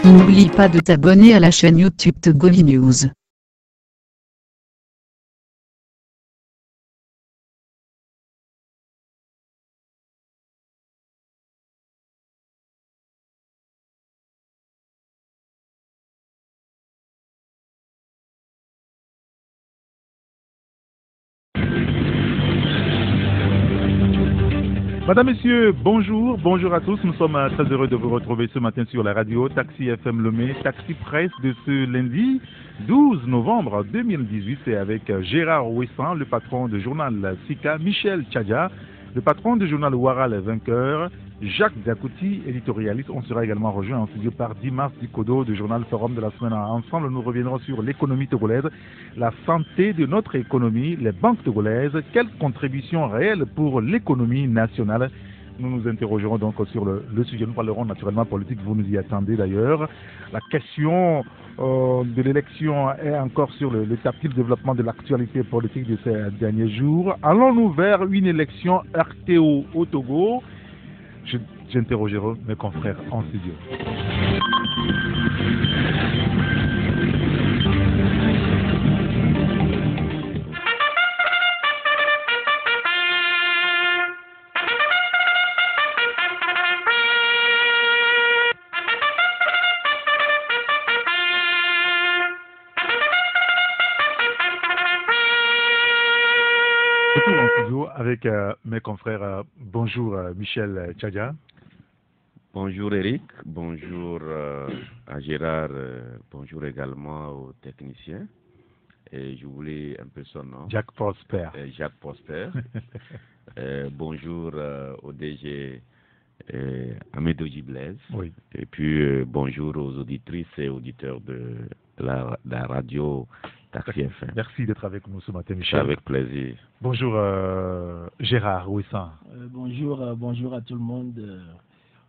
N'oublie pas de t'abonner à la chaîne YouTube Togovi News. Madame, Messieurs, bonjour, bonjour à tous. Nous sommes très heureux de vous retrouver ce matin sur la radio Taxi FM Lomé, Taxi Presse de ce lundi 12 novembre 2018. C'est avec Gérard Ouessan, le patron du journal Sika, Michel Tchadja, le patron du journal Ouara les Vainqueurs, Jacques Zakouti, éditorialiste. On sera également rejoint en studio par Dimas Dikodo du journal Forum de la semaine. Ensemble, nous reviendrons sur l'économie togolaise, la santé de notre économie, les banques togolaises, quelle contribution réelle pour l'économie nationale. Nous nous interrogerons donc sur le sujet. Nous parlerons naturellement politique, vous nous y attendez d'ailleurs. La question de l'élection est encore sur le tapis de développement de l'actualité politique de ces derniers jours. Allons-nous vers une élection RTO au Togo? J'interrogerai mes confrères en studio. Retour en studio avec mes confrères. Bonjour Michel Tchadja. Bonjour Eric, bonjour à Gérard, bonjour également aux techniciens. Et je voulais un peu son nom. Jacques Prosper. Jacques Prosper. Bonjour au DG Amédoji Blaise. Oui. Et puis bonjour aux auditrices et auditeurs de la radio Taxi FM. Merci d'être avec nous ce matin, Michel. Avec plaisir. Bonjour Gérard Ouessan. Bonjour à tout le monde.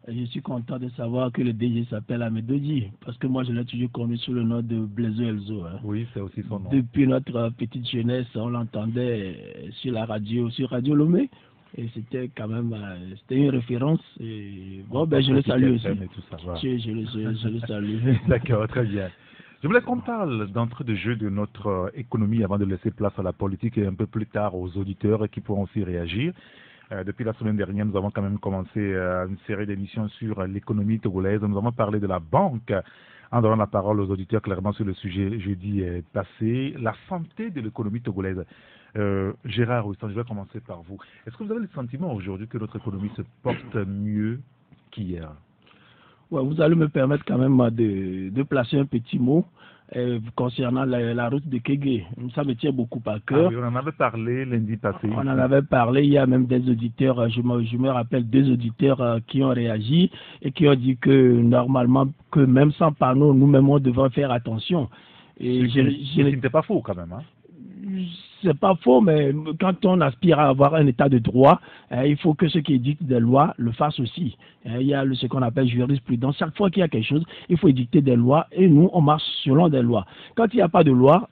Je suis content de savoir que le DG s'appelle Amédoji, parce que moi je l'ai toujours connu sous le nom de Blaiseau Elzo. Hein. Oui, c'est aussi son nom. Depuis notre petite jeunesse, on l'entendait sur la radio, sur Radio Lomé. Et c'était quand même c'était une référence. Et bon, je le salue aussi. Et tout ça, voilà. Je le salue. D'accord, très bien. Je voulais qu'on parle d'entrée de jeu de notre économie avant de laisser place à la politique et un peu plus tard aux auditeurs qui pourront aussi réagir. Depuis la semaine dernière, nous avons quand même commencé une série d'émissions sur l'économie togolaise. Nous avons parlé de la banque en donnant la parole aux auditeurs clairement sur le sujet jeudi passé. La santé de l'économie togolaise. Gérard Ouessan, je vais commencer par vous. Est-ce que vous avez le sentiment aujourd'hui que notre économie se porte mieux qu'hier? Ouais, vous allez me permettre quand même de placer un petit mot concernant la route de Kégué. Ça me tient beaucoup à cœur. Ah oui, on en avait parlé lundi passé. On en avait parlé, il y a même des auditeurs, je me rappelle deux auditeurs qui ont réagi et qui ont dit que normalement, que même sans panneau, nous-mêmes on devrait faire attention. Et ce qui n'était pas faux quand même. Hein? C'est pas faux, mais quand on aspire à avoir un état de droit, il faut que ceux qui édictent des lois le fassent aussi. Il y a ce qu'on appelle jurisprudence. Chaque fois qu'il y a quelque chose, il faut édicter des lois et nous, on marche selon des lois. Quand il n'y a pas de loi,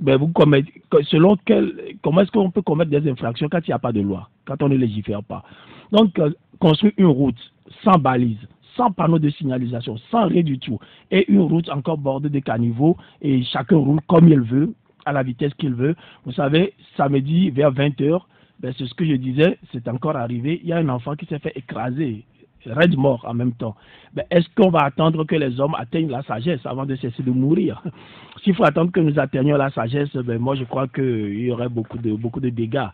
vous commettez, comment est-ce qu'on peut commettre des infractions quand il n'y a pas de loi, quand on ne légifère pas? Donc, construire une route sans balise, sans panneau de signalisation, sans rien du tout, et une route encore bordée de caniveaux, et chacun roule comme il veut, à la vitesse qu'il veut. Vous savez, samedi vers 20h, c'est ce que je disais, c'est encore arrivé. Il y a un enfant qui s'est fait écraser, raide mort en même temps. Est-ce qu'on va attendre que les hommes atteignent la sagesse avant de cesser de mourir? S'il faut attendre que nous atteignions la sagesse, moi je crois qu'il y aurait beaucoup de dégâts.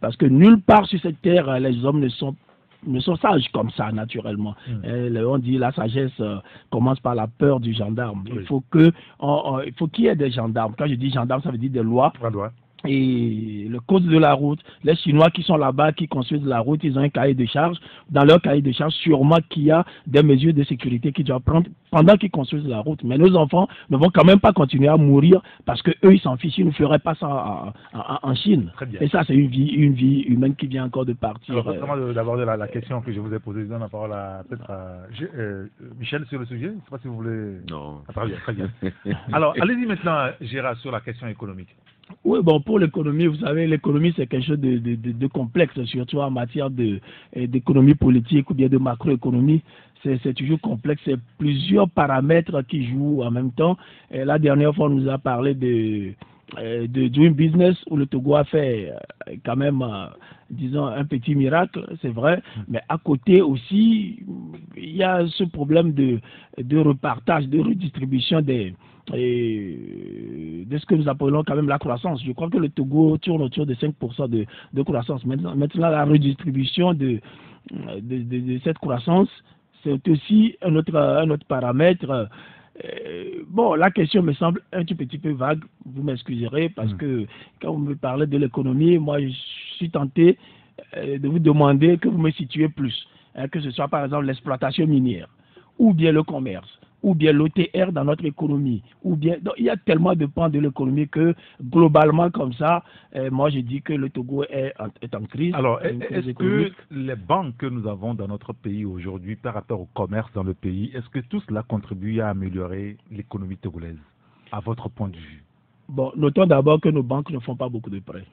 Parce que nulle part sur cette terre, les hommes ne sont sages comme ça, naturellement. On dit la sagesse commence par la peur du gendarme. Oui. Il faut qu'il y ait des gendarmes. Quand je dis gendarmes, ça veut dire des lois. et le code de la route. Les Chinois qui sont là-bas, qui construisent la route, ils ont un cahier de charge. Dans leur cahier de charge, sûrement qu'il y a des mesures de sécurité qu'ils doivent prendre pendant qu'ils construisent la route. Mais nos enfants ne vont quand même pas continuer à mourir parce qu'eux, ils s'en fichent. Ils ne feraient pas ça en Chine. Très bien. Et ça, c'est une vie humaine qui vient encore de partir. Alors, avant d'aborder la question que je vous ai posée, je donne la parole peut-être à Michel sur le sujet. Je ne sais pas si vous voulez... Non. Ah, très bien. Alors, allez-y maintenant, Gérard, sur la question économique. Oui, bon, pour l'économie, vous savez, l'économie, c'est quelque chose de complexe, surtout en matière d'économie politique ou bien de macroéconomie. C'est toujours complexe. C'est plusieurs paramètres qui jouent en même temps. Et la dernière fois, on nous a parlé de Doing Business, où le Togo a fait quand même, disons, un petit miracle, c'est vrai. Mais à côté aussi, il y a ce problème de repartage, de redistribution de ce que nous appelons quand même la croissance. Je crois que le Togo tourne autour de 5% de croissance. Maintenant, la redistribution de cette croissance, c'est aussi un autre paramètre. Bon, la question me semble un tout petit peu vague, vous m'excuserez, parce que quand vous me parlez de l'économie, moi je suis tenté de vous demander que vous me situez plus, que ce soit par exemple l'exploitation minière, ou bien le commerce, ou bien l'OTR dans notre économie, ou bien... Donc, il y a tellement de pans de l'économie que, globalement, comme ça, moi, je dis que le Togo est en crise. Alors, est-ce que les banques que nous avons dans notre pays aujourd'hui, par rapport au commerce dans le pays, est-ce que tout cela contribue à améliorer l'économie togolaise, à votre point de vue? Bon, notons d'abord que nos banques ne font pas beaucoup de prêts.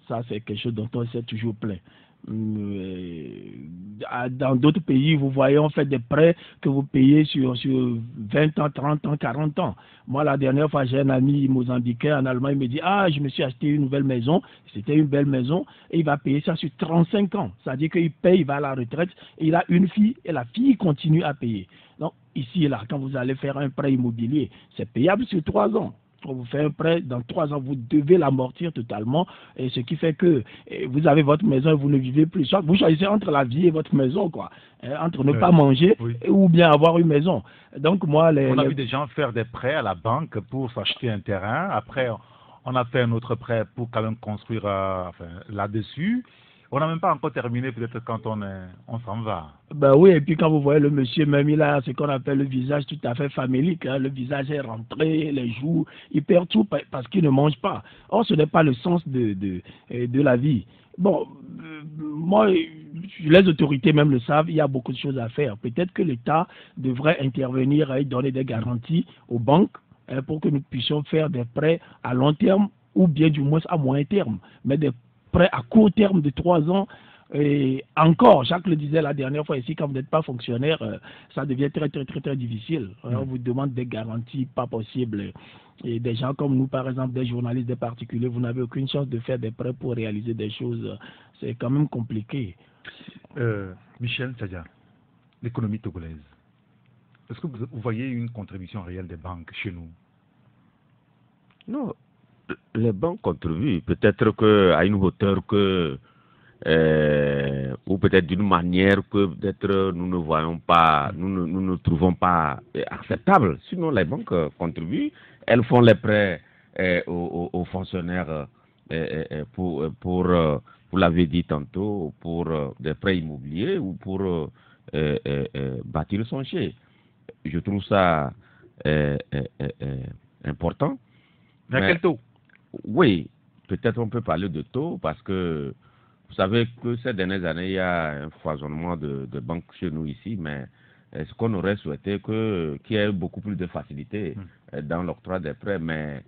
Ça, c'est quelque chose dont on s'est toujours plaint. Dans d'autres pays, vous voyez, on fait des prêts que vous payez sur 20 ans, 30 ans, 40 ans. Moi, la dernière fois, j'ai un ami mozambicain en Allemagne, il me dit « Ah, je me suis acheté une nouvelle maison. » C'était une belle maison. Et il va payer ça sur 35 ans. C'est-à-dire qu'il paye, il va à la retraite. Et il a une fille et la fille continue à payer. Donc, ici et là, quand vous allez faire un prêt immobilier, c'est payable sur 3 ans. On vous fait un prêt, dans 3 ans, vous devez l'amortir totalement, et ce qui fait que vous avez votre maison et vous ne vivez plus. Soit vous choisissez entre la vie et votre maison, quoi. Entre ne pas manger ou bien avoir une maison. Donc, moi, on a vu des gens faire des prêts à la banque pour s'acheter un terrain. Après, on a fait un autre prêt pour quand même construire là-dessus. On n'a même pas encore terminé, peut-être quand on s'en va. Ben oui, et puis quand vous voyez le monsieur, même il a ce qu'on appelle le visage tout à fait famélique. Hein. Le visage est rentré, les joues, il perd tout parce qu'il ne mange pas. Or, ce n'est pas le sens de la vie. Bon, moi, les autorités même le savent, il y a beaucoup de choses à faire. Peut-être que l'État devrait intervenir et donner des garanties aux banques pour que nous puissions faire des prêts à long terme ou bien du moins à moyen terme. Mais des prêts à court terme de 3 ans. Et encore, Jacques le disait la dernière fois ici, quand vous n'êtes pas fonctionnaire, ça devient très, très, très, très difficile. On vous demande des garanties pas possibles. Et des gens comme nous, par exemple, des journalistes, des particuliers, vous n'avez aucune chance de faire des prêts pour réaliser des choses. C'est quand même compliqué. Michel Tchadia, l'économie togolaise, est-ce que vous voyez une contribution réelle des banques chez nous? Non, les banques contribuent, peut-être qu'à une hauteur que, ou peut-être d'une manière que peut-être nous ne voyons pas, nous ne trouvons pas acceptable. Sinon, les banques contribuent, elles font les prêts aux fonctionnaires pour vous l'avez dit tantôt, pour des prêts immobiliers ou pour bâtir son chez. Je trouve ça important. Mais à quel taux? Oui, peut-être on peut parler de taux parce que vous savez que ces dernières années, il y a un foisonnement de banques chez nous ici, mais ce qu'on aurait souhaité, qu'il y ait beaucoup plus de facilité dans l'octroi des prêts, mais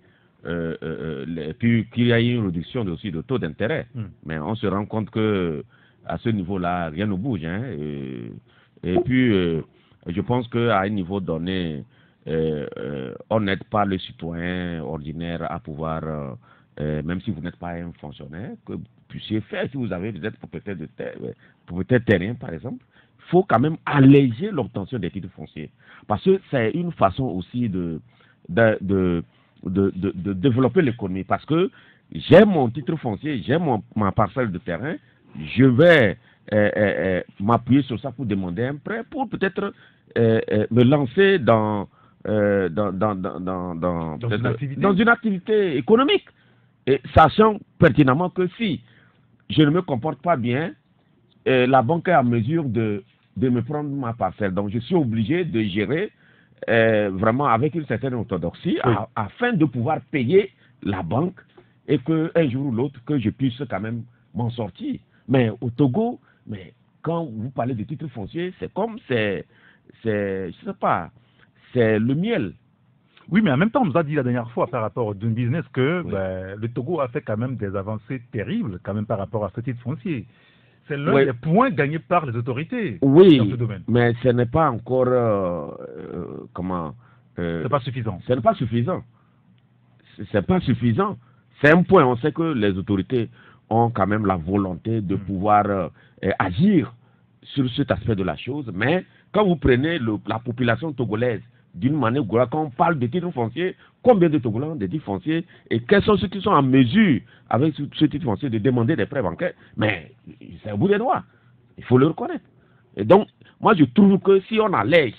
puis qu'il y ait une réduction aussi de taux d'intérêt. Mais on se rend compte que à ce niveau-là, rien ne bouge. Hein, et puis, je pense qu'à un niveau donné, on n'aide pas le citoyen ordinaire à pouvoir, même si vous n'êtes pas un fonctionnaire, que vous puissiez faire, si vous avez peut-être propriétaire terrien par exemple, il faut quand même alléger l'obtention des titres fonciers. Parce que c'est une façon aussi de développer l'économie. Parce que j'ai mon titre foncier, j'ai ma parcelle de terrain, je vais m'appuyer sur ça pour demander un prêt, pour peut-être me lancer dans une activité économique. Et sachant pertinemment que si je ne me comporte pas bien, la banque est en mesure de me prendre ma parcelle. Donc je suis obligé de gérer vraiment avec une certaine orthodoxie afin de pouvoir payer la banque et qu'un jour ou l'autre, que je puisse quand même m'en sortir. Mais au Togo, quand vous parlez de titres fonciers, c'est comme je sais pas, c'est le miel. Oui, mais en même temps, on nous a dit la dernière fois par rapport au Dune Business que le Togo a fait quand même des avancées terribles quand même par rapport à ce titre foncier. C'est l'un des points gagnés par les autorités dans ce domaine. Mais ce n'est pas encore c'est pas suffisant. Ce n'est pas suffisant. C'est pas suffisant. C'est un point. On sait que les autorités ont quand même la volonté de pouvoir agir sur cet aspect de la chose. Mais quand vous prenez la population togolaise d'une manière globale, quand on parle de titres fonciers, combien de Togolais ont des titres fonciers et quels sont ceux qui sont en mesure, avec ce titre foncier, de demander des prêts bancaires? Mais c'est au bout des doigts. Il faut le reconnaître. Et donc, moi, je trouve que si on allège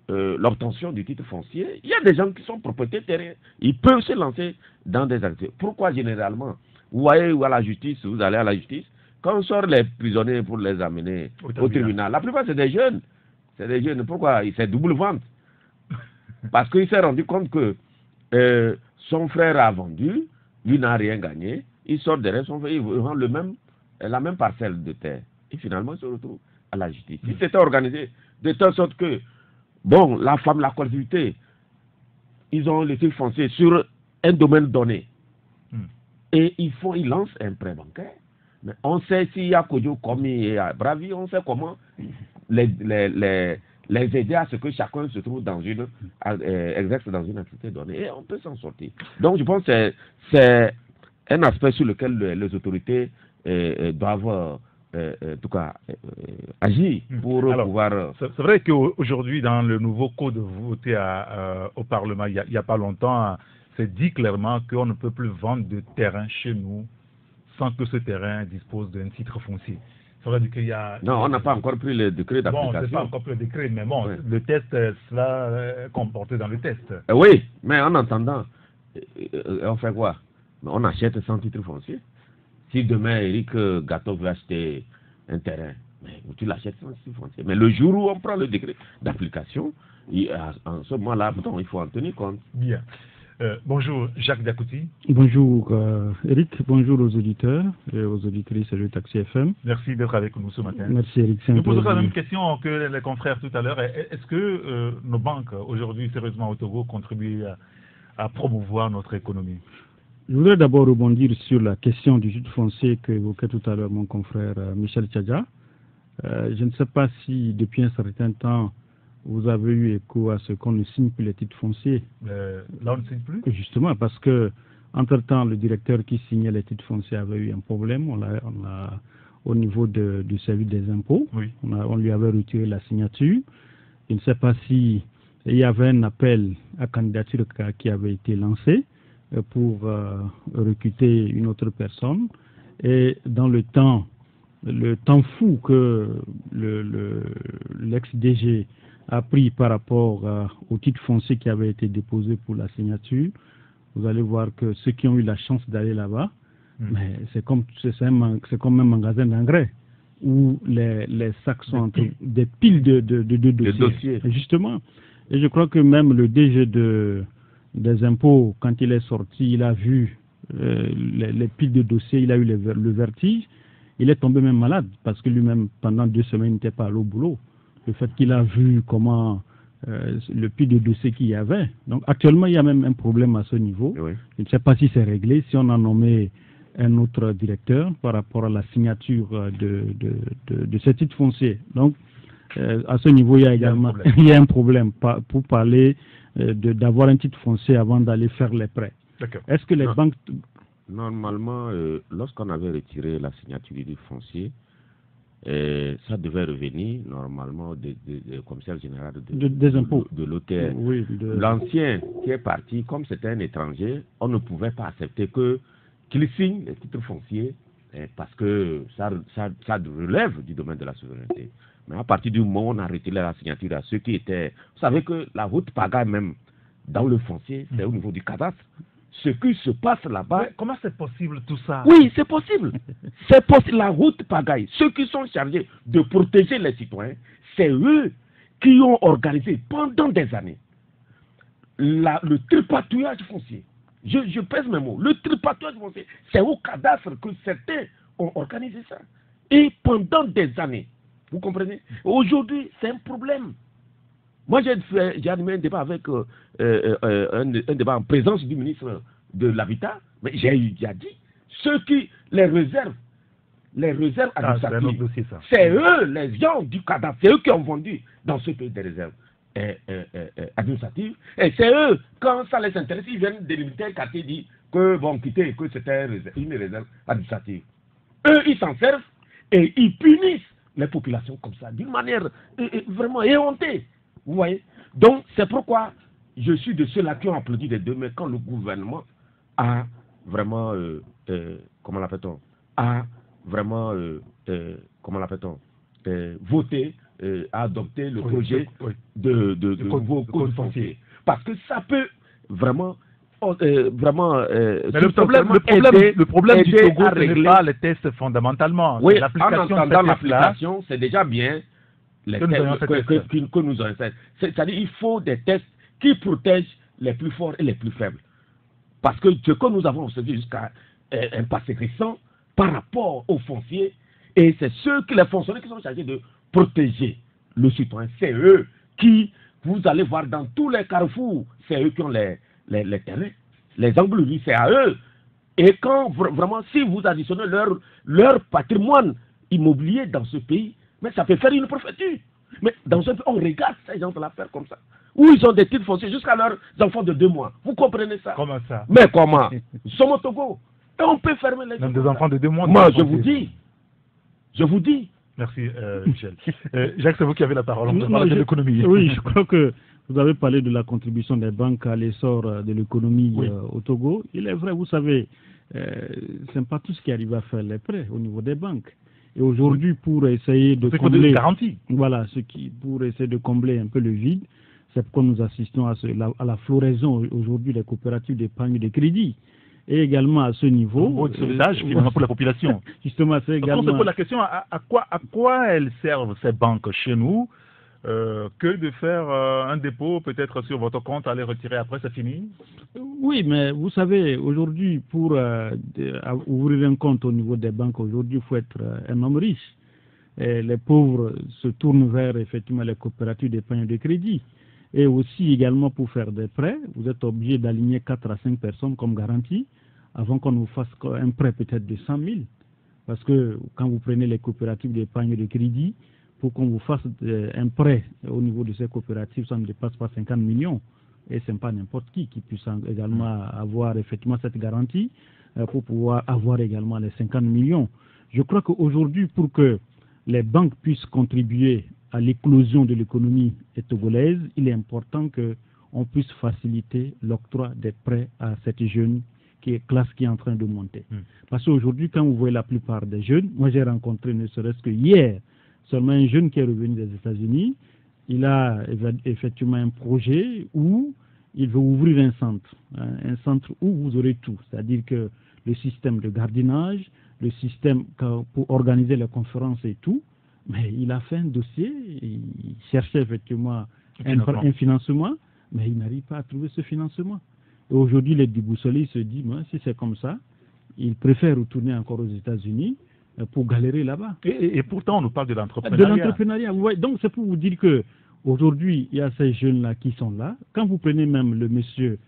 l'obtention du titre foncier, il y a des gens qui sont propriétaires terriens. Ils peuvent se lancer dans des activités. Pourquoi généralement, vous voyez où à la justice, vous allez à la justice, quand on sort les prisonniers pour les amener au tribunal, la plupart c'est des jeunes. C'est des jeunes. Pourquoi? C'est double vente. Parce qu'il s'est rendu compte que son frère a vendu, lui n'a rien gagné, il sort derrière son frère, il vend la même parcelle de terre. Et finalement, il se retrouve à la justice. Il s'était organisé de telle sorte que, bon, la femme, la collectivité, ils ont le titre foncier sur un domaine donné. Et ils lancent un prêt bancaire. Mais on sait s'il y a Kodjo, Komi et Bravi, on sait comment les aider à ce que chacun se trouve dans exerce dans une activité donnée. Et on peut s'en sortir. Donc je pense que c'est un aspect sur lequel les autorités doivent en tout cas agir pour pouvoir... C'est vrai qu'aujourd'hui, dans le nouveau code voté au Parlement, il n'y a pas longtemps, c'est dit clairement qu'on ne peut plus vendre de terrain chez nous sans que ce terrain dispose d'un titre foncier. Ça veut dire qu'il y a... Non, on n'a pas encore pris le décret d'application. Bon, c'est pas encore pris le décret, mais bon, le test, cela est comporté dans le test. Oui, mais en attendant, on fait quoi? On achète sans titre foncier. Si demain, Eric Gâteau veut acheter un terrain, mais tu l'achètes sans titre foncier. Mais le jour où on prend le décret d'application, en ce moment-là, il faut en tenir compte. Bien. Bonjour Jacques Dakouti. Bonjour Eric, bonjour aux auditeurs et aux auditrices de Taxi FM. Merci d'être avec nous ce matin. Merci Eric. Je pose la même question que les confrères tout à l'heure. Est-ce que nos banques aujourd'hui, sérieusement au Togo, contribuent à promouvoir notre économie? Je voudrais d'abord rebondir sur la question du titre foncier qu'évoquait tout à l'heure mon confrère Michel Tchadja. Je ne sais pas si depuis un certain temps, vous avez eu écho à ce qu'on ne signe plus les titres fonciers. Là, on ne signe plus? Justement, parce que, entre-temps, le directeur qui signait les titres fonciers avait eu un problème. Au niveau du service des impôts. Oui. On lui avait retiré la signature. Je ne sais pas si il y avait un appel à candidature qui avait été lancé pour recruter une autre personne. Et dans le temps fou que l'ex-DG a pris par rapport au titre foncier qui avait été déposé pour la signature, vous allez voir que ceux qui ont eu la chance d'aller là-bas, mais c'est comme un magasin d'engrais où les sacs sont entre des piles de dossiers. Justement. Et je crois que même le DG des impôts, quand il est sorti, il a vu les piles de dossiers, il a eu le vertige. Il est tombé même malade parce que lui-même, pendant 2 semaines, n'était pas allé au boulot. Le fait qu'il a vu comment le pile de dossiers qu'il y avait. Donc actuellement, il y a même un problème à ce niveau. Oui. Je ne sais pas si c'est réglé, si on a nommé un autre directeur par rapport à la signature de ce titre foncier. Donc à ce niveau, il y a également un problème pour parler d'avoir un titre foncier avant d'aller faire les prêts. Est-ce que les banques... Normalement, lorsqu'on avait retiré la signature du foncier, ça devait revenir normalement du commissaire général des impôts de l'OTR. Oui, L'ancien qui est parti, comme c'était un étranger, on ne pouvait pas accepter qu'il signe les titres fonciers parce que ça relève du domaine de la souveraineté. Mais à partir du moment où on a retiré la signature à ceux qui étaient... Vous savez que la route pagaille même dans le foncier, c'est au niveau du cadastre. ce qui se passe là-bas. Ouais, comment c'est possible tout ça? Oui, c'est possible. C'est possible. La route pagaille, ceux qui sont chargés de protéger les citoyens, c'est eux qui ont organisé pendant des années le tripatouillage foncier. Je pèse mes mots. Le tripatouillage foncier, c'est au cadastre que certains ont organisé ça. Et pendant des années, vous comprenez? Aujourd'hui, c'est un problème. Moi, j'ai animé un débat avec un débat en présence du ministre de l'Habitat, mais j'ai dit, les réserves administratives, c'est eux, les gens du cadastre, c'est eux qui ont vendu dans ce pays des réserves administratives, et c'est eux, quand ça les intéresse, ils viennent délimiter un quartier, disent que bon, quitter, que c'était une réserve administrative. Eux, ils s'en servent et ils punissent les populations comme ça, d'une manière vraiment éhontée. Vous voyez? Donc, c'est pourquoi je suis de ceux-là qui ont applaudi des deux mains quand le gouvernement a vraiment, comment l'appelle-t-on, a vraiment, comment l'appelle-t-on, voté, a adopté le projet de nouveau code foncier. Parce que ça peut vraiment, mais le problème du Togo, ce n'est pas les tests fondamentalement. Oui, en entendant l'application, c'est déjà bien. Que nous avons fait. C'est-à-dire qu'il faut des tests qui protègent les plus forts et les plus faibles. Parce que ce que nous avons observé jusqu'à un passé récent par rapport aux fonciers, et c'est les fonctionnaires qui sont chargés de protéger le citoyen. C'est eux qui, vous allez voir dans tous les carrefours, c'est eux qui ont les terrains, les engloutis, c'est à eux. Et quand vraiment, si vous additionnez leur patrimoine immobilier dans ce pays, mais ça peut faire une préfecture. Mais dans ce pays, on regarde ces gens-là faire comme ça. Où ils ont des titres fonciers jusqu'à leurs enfants de 2 mois. Vous comprenez ça? Comment ça? Mais comment? Nous sommes au Togo. Et on peut fermer les même des enfants de 2 mois. Moi, je vous dis. Merci, Michel. Jacques, c'est vous qui avez la parole. On peut parler de l'économie. Oui, je crois que vous avez parlé de la contribution des banques à l'essor de l'économie au Togo. Il est vrai, vous savez, ce n'est pas tout ce qui arrive à faire les prêts au niveau des banques. Et aujourd'hui, pour essayer de combler, voilà, pour essayer de combler un peu le vide, c'est pourquoi nous assistons à la floraison aujourd'hui des coopératives d'épargne et de crédit. Et également à ce niveau, finalement pour la population. Justement, c'est également. On se pose la question à quoi elles servent ces banques chez nous, que de faire un dépôt peut-être sur votre compte, aller retirer après, c'est fini? Oui, mais vous savez, aujourd'hui, pour ouvrir un compte au niveau des banques, aujourd'hui, il faut être un homme riche. Et les pauvres se tournent vers effectivement les coopératives d'épargne et de crédit. Et aussi également pour faire des prêts, vous êtes obligé d'aligner 4 à 5 personnes comme garantie avant qu'on vous fasse un prêt peut-être de 100 000. Parce que quand vous prenez les coopératives d'épargne et de crédit, pour qu'on vous fasse un prêt au niveau de ces coopératives, ça ne dépasse pas 50 millions. Et ce n'est pas n'importe qui puisse également avoir effectivement cette garantie pour pouvoir avoir également les 50 millions. Je crois qu'aujourd'hui, pour que les banques puissent contribuer à l'éclosion de l'économie togolaise, il est important qu'on puisse faciliter l'octroi des prêts à cette jeune classe qui est en train de monter. Parce qu'aujourd'hui, quand vous voyez la plupart des jeunes, moi j'ai rencontré ne serait-ce que hier, seulement un jeune qui est revenu des États-Unis, il a effectivement un projet où il veut ouvrir un centre où vous aurez tout, c'est-à-dire que le système de gardiennage, le système pour organiser les conférences et tout, mais il a fait un dossier, il cherchait effectivement un financement, mais il n'arrive pas à trouver ce financement. Et aujourd'hui, les déboussolés se disent, si c'est comme ça, il préfère retourner encore aux États-Unis pour galérer là-bas. Et pourtant, on nous parle de l'entrepreneuriat. De l'entrepreneuriat, oui. Donc c'est pour vous dire que aujourd'hui, il y a ces jeunes-là qui sont là. Quand vous prenez même le monsieur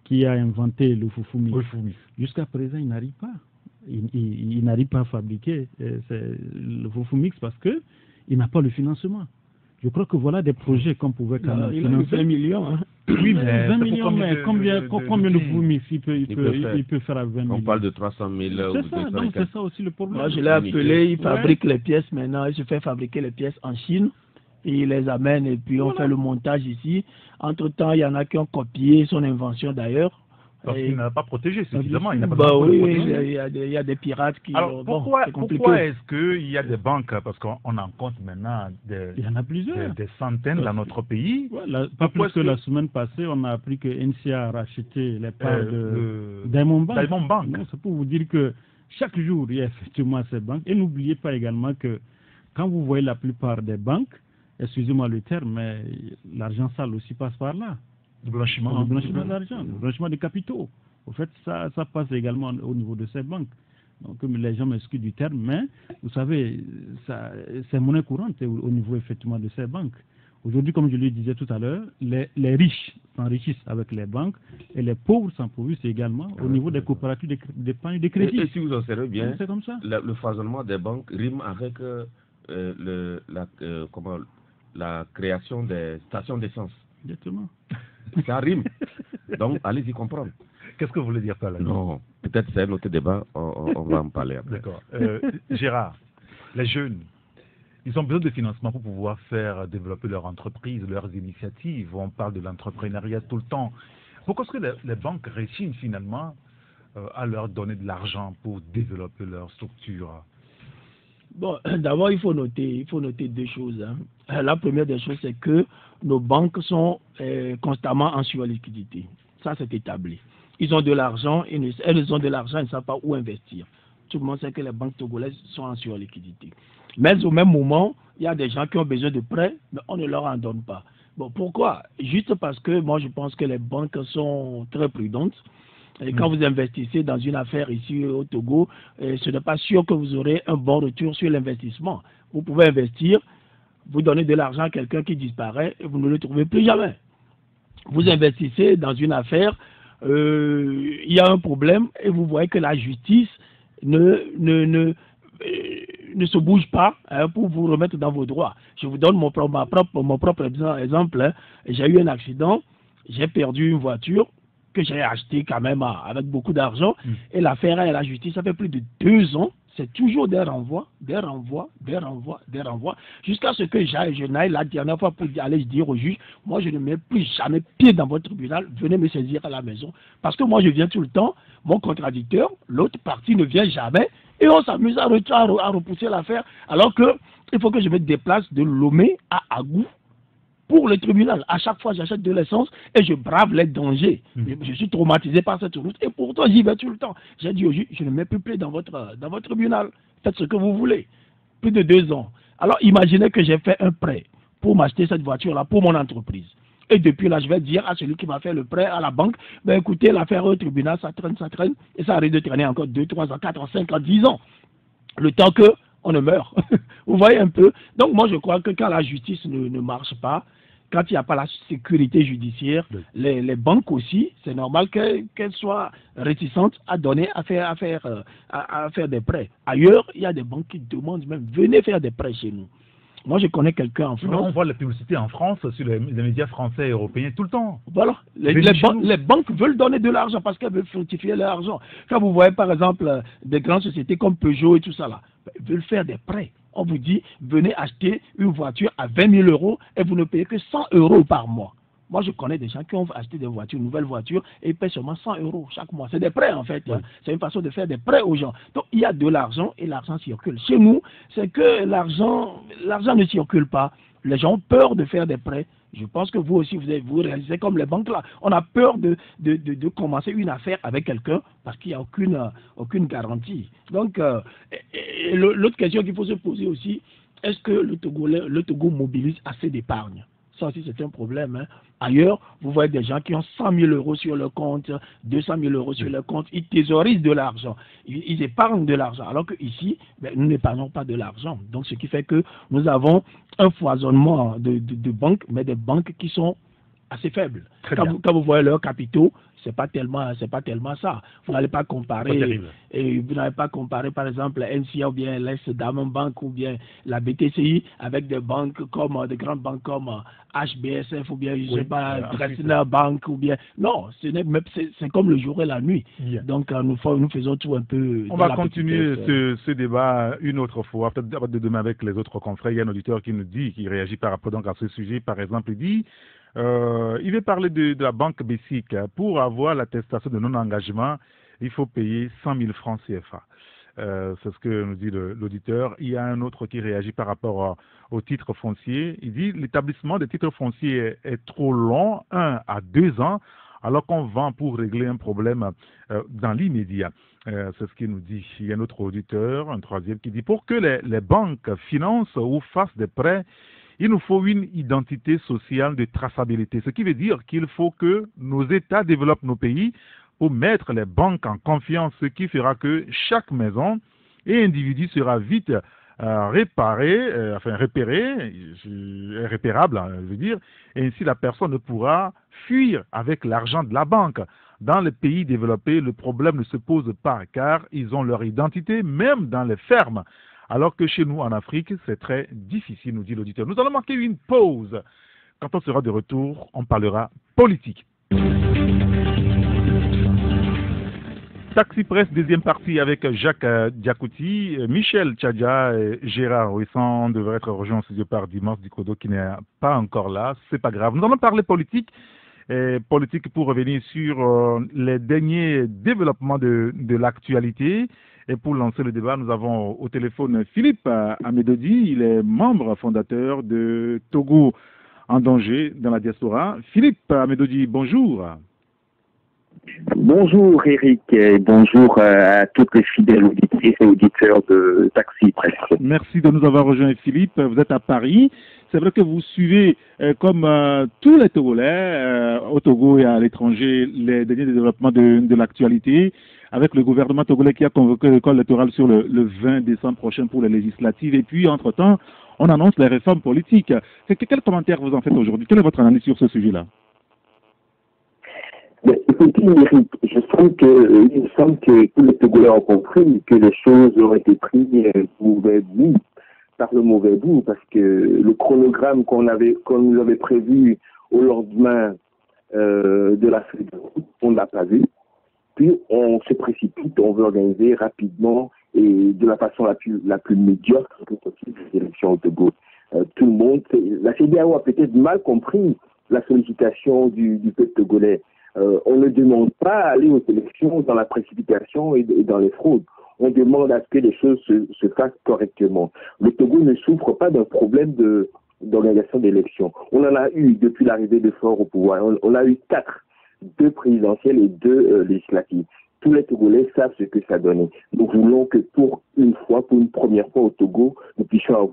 qui a inventé le Fufumix, jusqu'à présent, il n'arrive pas. Il n'arrive pas à fabriquer le Fufumix parce qu'il n'a pas le financement. Je crois que voilà des projets qu'on pouvait quand même financer. Il a 20 millions. Hein. Oui, mais 20 millions, mais combien de Fufumix il peut faire à 20 millions? On parle de 300 000 C'est ça, donc c'est ça aussi le problème. Moi, je l'ai appelé, il fabrique les pièces maintenant, il se fait fabriquer les pièces en Chine. Et il les amène et puis on fait le montage ici. Entre-temps, il y en a qui ont copié son invention d'ailleurs Parce qu'il n'a pas protégé suffisamment. Il n'a pas oui, protégé. il y a des pirates qui... Alors, pourquoi est-ce qu'il y a des banques, parce qu'on en compte maintenant il y en a plusieurs. Des centaines dans notre pays. Pas plus que la semaine passée, on a appris que NCA a racheté les parts de Diamond Bank. Diamond Bank. C'est pour vous dire que chaque jour, il y a effectivement ces banques. Et n'oubliez pas également que quand vous voyez la plupart des banques, excusez-moi le terme, mais l'argent sale aussi passe par là. Le blanchiment d'argent, le blanchiment de capitaux. Au fait, ça passe également au niveau de ces banques. Donc, les gens m'excusent du terme, mais vous savez, c'est monnaie courante au niveau effectivement de ces banques. Aujourd'hui, comme je le disais tout à l'heure, les riches s'enrichissent avec les banques et les pauvres s'empauvrissent également au niveau des coopératives d'épargne de crédit. Et si vous observez bien, c'est comme ça. Le foisonnement des banques rime avec la création des stations d'essence. Exactement. Ça rime. Donc, allez-y comprendre. Qu'est-ce que vous voulez dire par là? Non, peut-être c'est un autre débat, on va en parler après. D'accord. Gérard, les jeunes, ils ont besoin de financement pour pouvoir faire développer leur entreprise, leurs initiatives. On parle de l'entrepreneuriat tout le temps. Pourquoi est-ce que les banques réchignent finalement à leur donner de l'argent pour développer leur structure? Bon, d'abord, il faut noter deux choses. La première des choses, c'est que nos banques sont constamment en surliquidité. Ça, c'est établi. Ils ont de l'argent, elles ont de l'argent, ils ne savent pas où investir. Tout le monde sait que les banques togolaises sont en surliquidité. Mais au même moment, il y a des gens qui ont besoin de prêts, mais on ne leur en donne pas. Bon, pourquoi? Juste parce que moi, je pense que les banques sont très prudentes. Et quand vous investissez dans une affaire ici au Togo, ce n'est pas sûr que vous aurez un bon retour sur l'investissement. Vous pouvez investir, vous donnez de l'argent à quelqu'un qui disparaît et vous ne le trouvez plus jamais. Vous investissez dans une affaire, il y a un problème et vous voyez que la justice ne se bouge pas pour vous remettre dans vos droits. Je vous donne mon propre exemple. J'ai eu un accident, j'ai perdu une voiture que j'ai achetée quand même avec beaucoup d'argent et l'affaire à la justice, ça fait plus de 2 ans. C'est toujours des renvois, jusqu'à ce que je n'aille la dernière fois pour aller dire au juge, moi je ne mets plus jamais pied dans votre tribunal, venez me saisir à la maison. Parce que moi je viens tout le temps, mon contradicteur, l'autre partie ne vient jamais, et on s'amuse à repousser l'affaire, alors qu'il faut que je me déplace de Lomé à Agou pour le tribunal. À chaque fois, j'achète de l'essence et je brave les dangers. Je suis traumatisé par cette route et pourtant, j'y vais tout le temps. J'ai dit au juge, je ne mets plus pied dans votre tribunal. Faites ce que vous voulez. Plus de 2 ans. Alors, imaginez que j'ai fait un prêt pour m'acheter cette voiture-là pour mon entreprise. Et depuis là, je vais dire à celui qui m'a fait le prêt à la banque, ben écoutez, l'affaire au tribunal, ça traîne, et ça arrive de traîner encore 2, 3 ans, 4 ans, 5 ans, 10 ans. Le temps qu'on ne meurt. Vous voyez un peu? Donc moi, je crois que quand la justice ne marche pas, quand il n'y a pas la sécurité judiciaire, les banques aussi, c'est normal qu'elles soient réticentes à donner, à faire des prêts. Ailleurs, il y a des banques qui demandent même, venez faire des prêts chez nous. Moi, je connais quelqu'un en France. On voit la publicité en France sur les médias français et européens tout le temps. Voilà. Les banques veulent donner de l'argent parce qu'elles veulent fructifier leur argent. Quand vous voyez, par exemple, des grandes sociétés comme Peugeot et tout ça, là, ils veulent faire des prêts. On vous dit, venez acheter une voiture à 20 000 € et vous ne payez que 100 € par mois. Moi, je connais des gens qui ont acheté des voitures, une nouvelle voiture, et ils paient seulement 100 € chaque mois. C'est des prêts, en fait. C'est une façon de faire des prêts aux gens. Donc, il y a de l'argent et l'argent circule. Chez nous, c'est que l'argent ne circule pas. Les gens ont peur de faire des prêts. Je pense que vous aussi, vous réalisez comme les banques là. On a peur de commencer une affaire avec quelqu'un parce qu'il n'y a aucune garantie. Donc, l'autre question qu'il faut se poser aussi, est-ce que le Togo mobilise assez d'épargne? Ça aussi, c'est un problème. Ailleurs, vous voyez des gens qui ont 100 000 € sur leur compte, 200 000 € sur leur compte, ils thésaurisent de l'argent, ils épargnent de l'argent, alors qu'ici, nous n'épargnons pas de l'argent. Donc, ce qui fait que nous avons un foisonnement de banques, mais des banques qui sont assez faibles. Quand vous voyez leurs capitaux, c'est pas tellement ça. Vous n'allez pas comparer. Et vous n'allez pas comparer, par exemple, NCA ou bien l'Est Diamond Bank ou bien la BTCI avec des banques comme des grandes banques comme HBSF ou bien je sais pas Dresdner Bank ou bien non, c'est comme le jour et la nuit. Donc nous faisons tout un peu. On va continuer ce débat une autre fois, peut-être de demain avec les autres confrères. Il y a un auditeur qui réagit par rapport donc à ce sujet. Par exemple, il dit Il veut parler de la banque Bessic. Pour avoir l'attestation de non-engagement, il faut payer 100 000 francs CFA. C'est ce que nous dit l'auditeur. Il y a un autre qui réagit par rapport au titre foncier. Il dit l'établissement des titres fonciers est trop long, 1 à 2 ans, alors qu'on vend pour régler un problème dans l'immédiat. C'est ce qu'il nous dit. Il y a un autre auditeur, un troisième, qui dit pour que les banques financent ou fassent des prêts, il nous faut une identité sociale de traçabilité. Ce qui veut dire qu'il faut que nos États développent nos pays pour mettre les banques en confiance, ce qui fera que chaque maison et individu sera vite répérable, je veux dire, et ainsi la personne ne pourra fuir avec l'argent de la banque. Dans les pays développés, le problème ne se pose pas car ils ont leur identité, même dans les fermes. Alors que chez nous, en Afrique, c'est très difficile, nous dit l'auditeur. Nous allons marquer une pause. Quand on sera de retour, on parlera politique. Taxi Presse, deuxième partie avec Jacques Diakouti, Michel Tchadja et Gérard Ouissan devraient être rejoints en studio par Dimanche Dikodo qui n'est pas encore là. C'est pas grave. Nous allons parler politique. Politique pour revenir sur les derniers développements de l'actualité. Et pour lancer le débat, nous avons au téléphone Philippe Amedodi. Il est membre fondateur de Togo en danger dans la diaspora. Philippe Amedodi, bonjour. Bonjour Eric et bonjour à toutes les fidèles auditrices et auditeurs de Taxi Presse. Merci de nous avoir rejoints Philippe. Vous êtes à Paris. C'est vrai que vous suivez comme tous les Togolais au Togo et à l'étranger les derniers développements de l'actualité avec le gouvernement togolais qui a convoqué l'école électorale sur le 20 décembre prochain pour les législatives. Et puis entre-temps, on annonce les réformes politiques. Quel commentaire vous en faites aujourd'hui? Quelle est votre analyse sur ce sujet-là? Écoutez, Eric, il me semble que tous les Togolais ont compris que les choses ont été prises par le mauvais bout, parce que le chronogramme qu'on nous avait prévu au lendemain de la feuille de route, on ne l'a pas vu. Puis on se précipite, on veut organiser rapidement et de la façon la plus médiocre que possible les élections au Togo. Tout le monde, la CEDEAO a peut-être mal compris la sollicitation du peuple togolais. On ne demande pas à aller aux élections dans la précipitation et dans les fraudes. On demande à ce que les choses se fassent correctement. Le Togo ne souffre pas d'un problème d'organisation d'élections. On en a eu depuis l'arrivée de Faure au pouvoir. On a eu 2 présidentielles et 2 législatives. Tous les Togolais savent ce que ça donne. Nous voulons que pour une première fois au Togo, nous puissions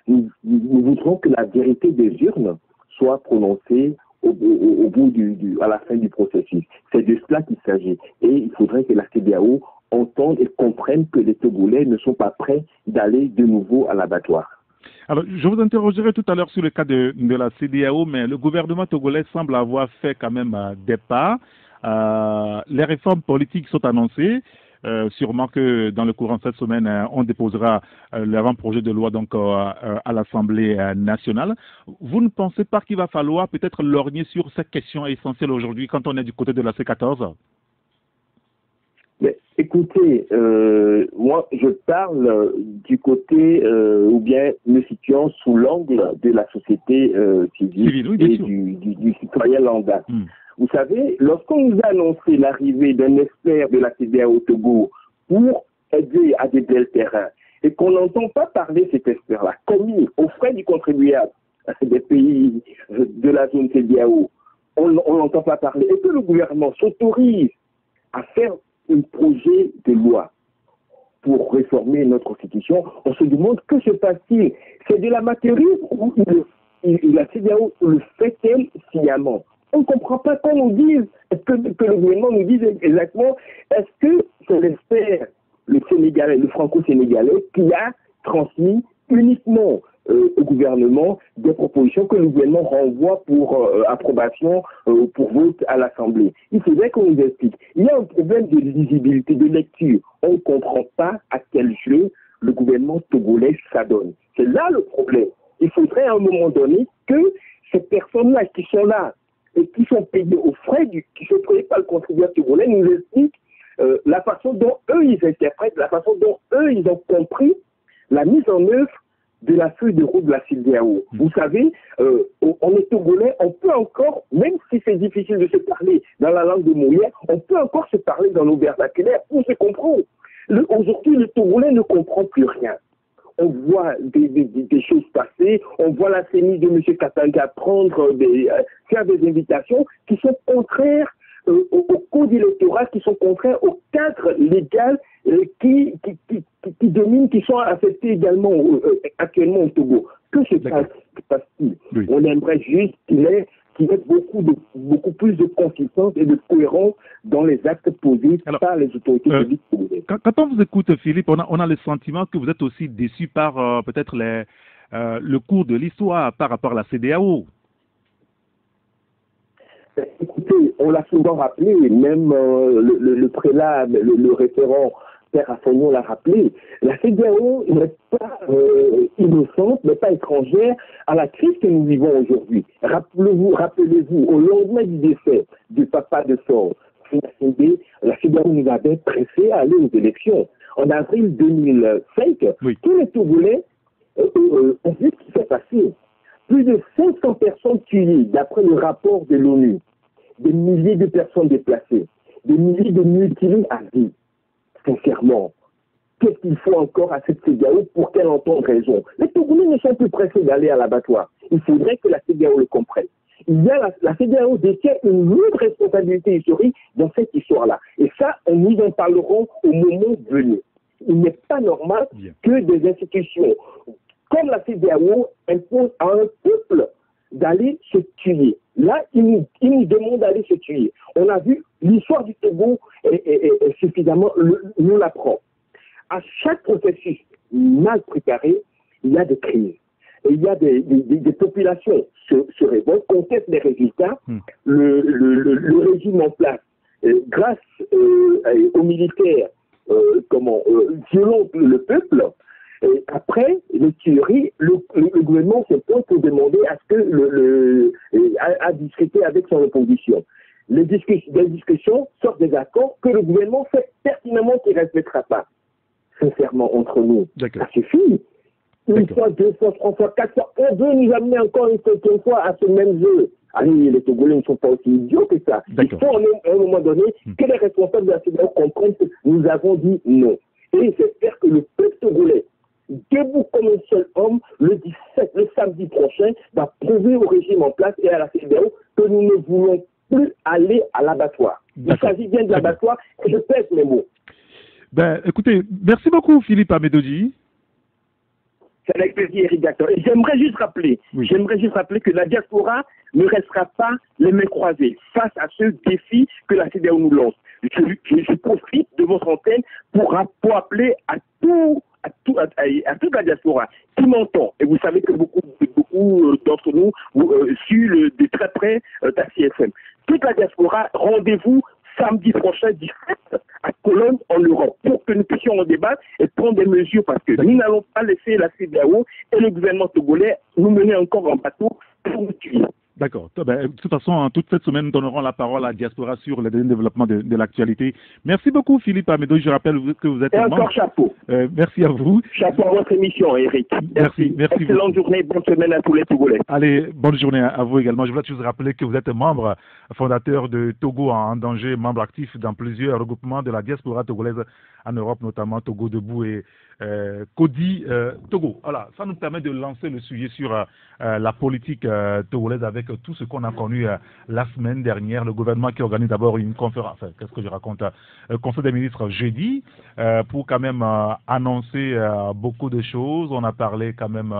nous voudrons que la vérité des urnes soit prononcée au bout à la fin du processus. C'est de cela qu'il s'agit. Et il faudrait que la CEDEAO entende et comprenne que les Togolais ne sont pas prêts d'aller de nouveau à l'abattoir. Alors, je vous interrogerai tout à l'heure sur le cas de la CEDEAO, mais le gouvernement togolais semble avoir fait quand même des pas. Les réformes politiques sont annoncées. Sûrement que dans le courant de cette semaine, on déposera l'avant-projet de loi donc à l'Assemblée nationale. Vous ne pensez pas qu'il va falloir peut-être lorgner sur cette question essentielle aujourd'hui quand on est du côté de la C14? Mais écoutez, moi je parle du côté ou bien me situant sous l'angle de la société civile et du citoyen lambda. Vous savez, lorsqu'on nous a annoncé l'arrivée d'un expert de la CEDEAO au Togo pour aider à des belles terrains, et qu'on n'entend pas parler de cet expert-là, commis aux frais du contribuable des pays de la zone CEDEAO, on n'entend pas parler, et que le gouvernement s'autorise à faire un projet de loi pour réformer notre constitution, on se demande que se passe-t-il? C'est de l'amateurisme ou la CEDEAO le fait-elle sciemment? On ne comprend pas qu'on nous dise, que le gouvernement nous dise exactement, est-ce que c'est l'expert, le Sénégalais, le franco-sénégalais, qui a transmis uniquement au gouvernement des propositions que le gouvernement renvoie pour approbation, pour vote à l'Assemblée. Il faudrait qu'on nous explique. Il y a un problème de lisibilité, de lecture. On ne comprend pas à quel jeu le gouvernement togolais s'adonne. C'est là le problème. Il faudrait à un moment donné que ces personnes-là qui sont là, et qui sont payés aux frais, qui ne sont payés par le contribuable togolais, nous expliquent la façon dont eux ils interprètent, la façon dont eux ils ont compris la mise en œuvre de la feuille de route de la CEDEAO. Vous savez, on est Togolais, on peut encore, même si c'est difficile de se parler dans la langue de Molière, on peut encore se parler dans nos vernaculaires pour se comprendre. Aujourd'hui, le Togolais ne comprend plus rien. On voit des choses passer, on voit la CENI de M. Katanga faire des invitations qui sont contraires au code électoral, qui sont contraires au cadre légal qui dominent, qui sont affectés également actuellement au Togo. Que se passe-t-il? Oui. On aimerait juste qu'il y ait beaucoup plus de consistance et de cohérence dans les actes posés par les autorités publiques togolaises. Quand on vous écoute, Philippe, on a le sentiment que vous êtes aussi déçu par peut-être le cours de l'histoire par rapport à la CEDEAO. Écoutez, on l'a souvent rappelé, même le prélat, le référent Père Assagnon l'a rappelé, la CEDEAO n'est pas innocente, n'est pas étrangère à la crise que nous vivons aujourd'hui. Rappelez-vous, au lendemain du décès du papa de Faure, la CEDEAO nous avait pressé à aller aux élections. En avril 2005, tous les Togolais ont vu ce qui s'est passé. Plus de 500 personnes tuées, d'après le rapport de l'ONU, des milliers de personnes déplacées, des milliers de mutilés à vie. Sincèrement, qu'est-ce qu'il faut encore à cette CEDEAO pour qu'elle entende raison? Les Togolais ne sont plus pressés d'aller à l'abattoir. Il faudrait que la CEDEAO le comprenne. La CEDEAO détient une lourde responsabilité historique dans cette histoire-là. Et ça, nous en parlerons au moment venu. Il n'est pas normal que des institutions comme la CEDEAO imposent à un peuple d'aller se tuer. Là, ils nous demandent d'aller se tuer. On a vu, l'histoire du Togo est suffisamment, nous l'apprend. À chaque processus mal préparé, il y a des crises. Et il y a des populations se révoltent, contestent les résultats. Le régime en place, grâce aux militaires, violente le peuple. Et après les tueries, le gouvernement se pose pour demander à ce que à discuter avec son opposition. Des discussions sortent des accords que le gouvernement fait pertinemment qu'il ne respectera pas. Sincèrement, entre nous, ça suffit. Une fois, deux fois, trois fois, quatre fois, on veut nous amener encore une cinquième fois à ce même jeu. Allez, les Togolais ne sont pas aussi idiots que ça. Il faut à un moment donné que les responsables de la CEDEAO comprennent que nous avons dit non. Et j'espère que le peuple togolais, debout comme un seul homme, le samedi prochain, va prouver au régime en place et à la CEDEAO que nous ne voulons plus aller à l'abattoir. Il s'agit bien de l'abattoir et je pèse mes mots. Écoutez, merci beaucoup Philippe Amédodji. C'est avec plaisir, Eric Gactor. Et j'aimerais juste rappeler que la diaspora ne restera pas les mains croisées face à ce défi que la CEDEAO nous lance. Je profite de votre antenne pour appeler à toute la diaspora qui m'entend. Et vous savez que beaucoup d'entre nous suivent de très près Taxi FM. Toute la diaspora, rendez-vous samedi prochain 17 à Cologne en Europe pour que nous puissions en débattre et prendre des mesures parce que nous n'allons pas laisser la CEDEAO et le gouvernement togolais nous mener encore en bateau pour nous tuer. D'accord. De toute façon, toute cette semaine, nous donnerons la parole à la diaspora sur le développement de l'actualité. Merci beaucoup, Philippe Amédodji. Je rappelle que vous êtes et encore chapeau. Merci à vous. Chapeau à votre émission, Eric. Merci. Excellente journée, bonne semaine à tous les Togolais. Allez, bonne journée à vous également. Je voulais juste rappeler que vous êtes membre fondateur de Togo en danger, membre actif dans plusieurs regroupements de la diaspora togolaise en Europe, notamment Togo Debout et Kodi Togo. Voilà, ça nous permet de lancer le sujet sur la politique togolaise avec tout ce qu'on a connu la semaine dernière. Le gouvernement qui organise d'abord une conférence, qu'est-ce que je raconte, Conseil des ministres jeudi, pour quand même annoncer beaucoup de choses. On a parlé quand même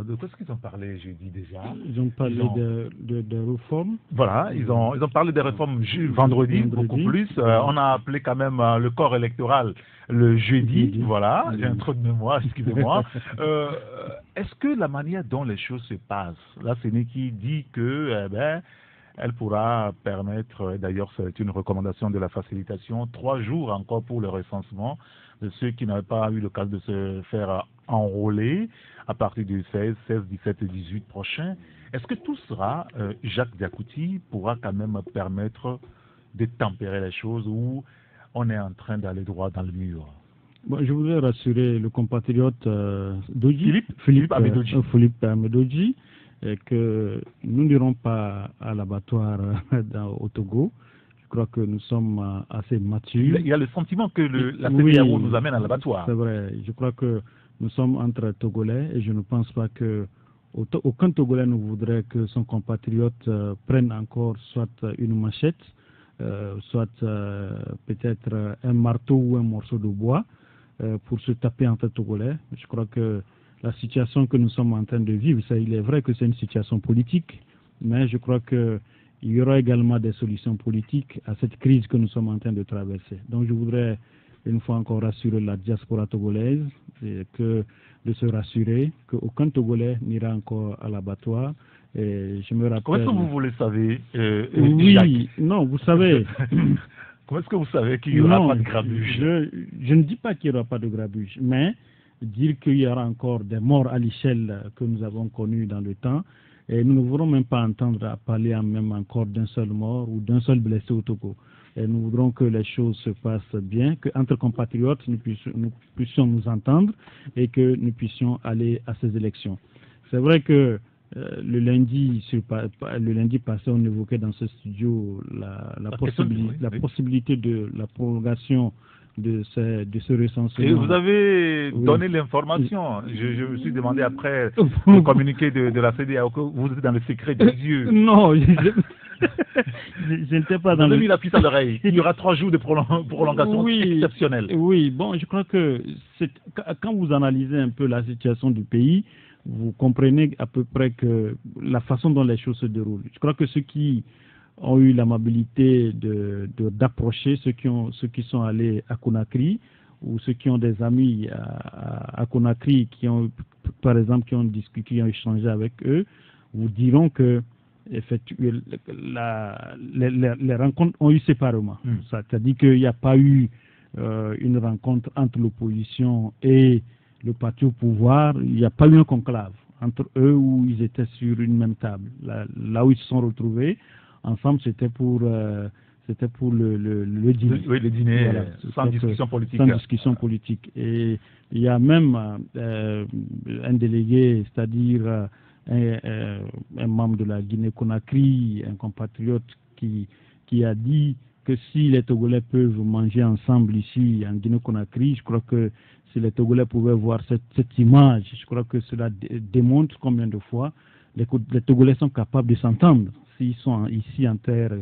de qu'est-ce qu'ils ont parlé jeudi déjà? Ils ont parlé de réformes. Voilà, ils ont parlé des réformes vendredi, beaucoup plus. On a appelé quand même le corps électoral le jeudi. Voilà, j'ai un trou de mémoire, excusez-moi. Est-ce que la manière dont les choses se passent, là, c'est qui dit que elle pourra permettre, d'ailleurs c'est une recommandation de la facilitation, 3 jours encore pour le recensement de ceux qui n'avaient pas eu l'occasion de se faire enrôler à partir du 16, 17 et 18 prochain. Est-ce que tout sera, Jacques Diakouti pourra quand même permettre de tempérer les choses ou on est en train d'aller droit dans le mur? Bon, je voudrais rassurer le compatriote Doji, Philippe Amedoji. Philippe Amedoji, que nous n'irons pas à l'abattoir au Togo. Je crois que nous sommes assez matures. Il y a le sentiment que la CEDEAO nous amène à l'abattoir. C'est vrai. Je crois que nous sommes entre Togolais et je ne pense pas que aucun Togolais ne voudrait que son compatriote prenne encore soit une machette, soit peut-être un marteau ou un morceau de bois pour se taper entre Togolais. Je crois que la situation que nous sommes en train de vivre, il est vrai que c'est une situation politique, mais je crois qu'il y aura également des solutions politiques à cette crise que nous sommes en train de traverser. Donc je voudrais une fois encore rassurer la diaspora togolaise de se rassurer qu'aucun Togolais n'ira encore à l'abattoir. Et je me rappelle... Comment est-ce que vous le savez, oui, Jacques? Non, vous savez... Comment est-ce que vous savez qu'il n'y aura pas de grabuge? Je ne dis pas qu'il n'y aura pas de grabuge, mais dire qu'il y aura encore des morts à l'échelle que nous avons connues dans le temps, et nous ne voudrons même pas entendre parler même encore d'un seul mort ou d'un seul blessé au Togo. Et nous voudrons que les choses se passent bien, qu'entre compatriotes, nous puissions nous entendre et que nous puissions aller à ces élections. C'est vrai que le lundi passé, on évoquait dans ce studio la possibilité de la prolongation de ce recensement. Et vous avez donné l'information. Je me suis demandé après le communiqué de la CEDEAO que vous êtes dans le secret des dieux. Non, je n'étais pas dans le... Vous avez mis la puce à l'oreille. Il y aura 3 jours de prolongation exceptionnelle. Oui, bon, je crois que quand vous analysez un peu la situation du pays, vous comprenez à peu près que la façon dont les choses se déroulent. Je crois que ceux qui ont eu l'amabilité d'approcher, ceux qui sont allés à Conakry, ou ceux qui ont des amis à Conakry, par exemple, qui ont discuté, qui ont échangé avec eux, vous diront que effectivement, les rencontres ont eu séparément. C'est-à-dire qu'il n'y a pas eu une rencontre entre l'opposition et le parti au pouvoir, il n'y a pas eu un conclave entre eux où ils étaient sur une même table. Là où ils se sont retrouvés, ensemble, c'était pour le dîner. Oui, le dîner, voilà, sans discussion politique. Sans discussion politique. Et il y a même un délégué, c'est-à-dire un membre de la Guinée-Conakry, un compatriote qui a dit que si les Togolais peuvent manger ensemble ici en Guinée-Conakry, je crois que si les Togolais pouvaient voir cette image, je crois que cela démontre combien de fois les Togolais sont capables de s'entendre. S'ils sont ici en terre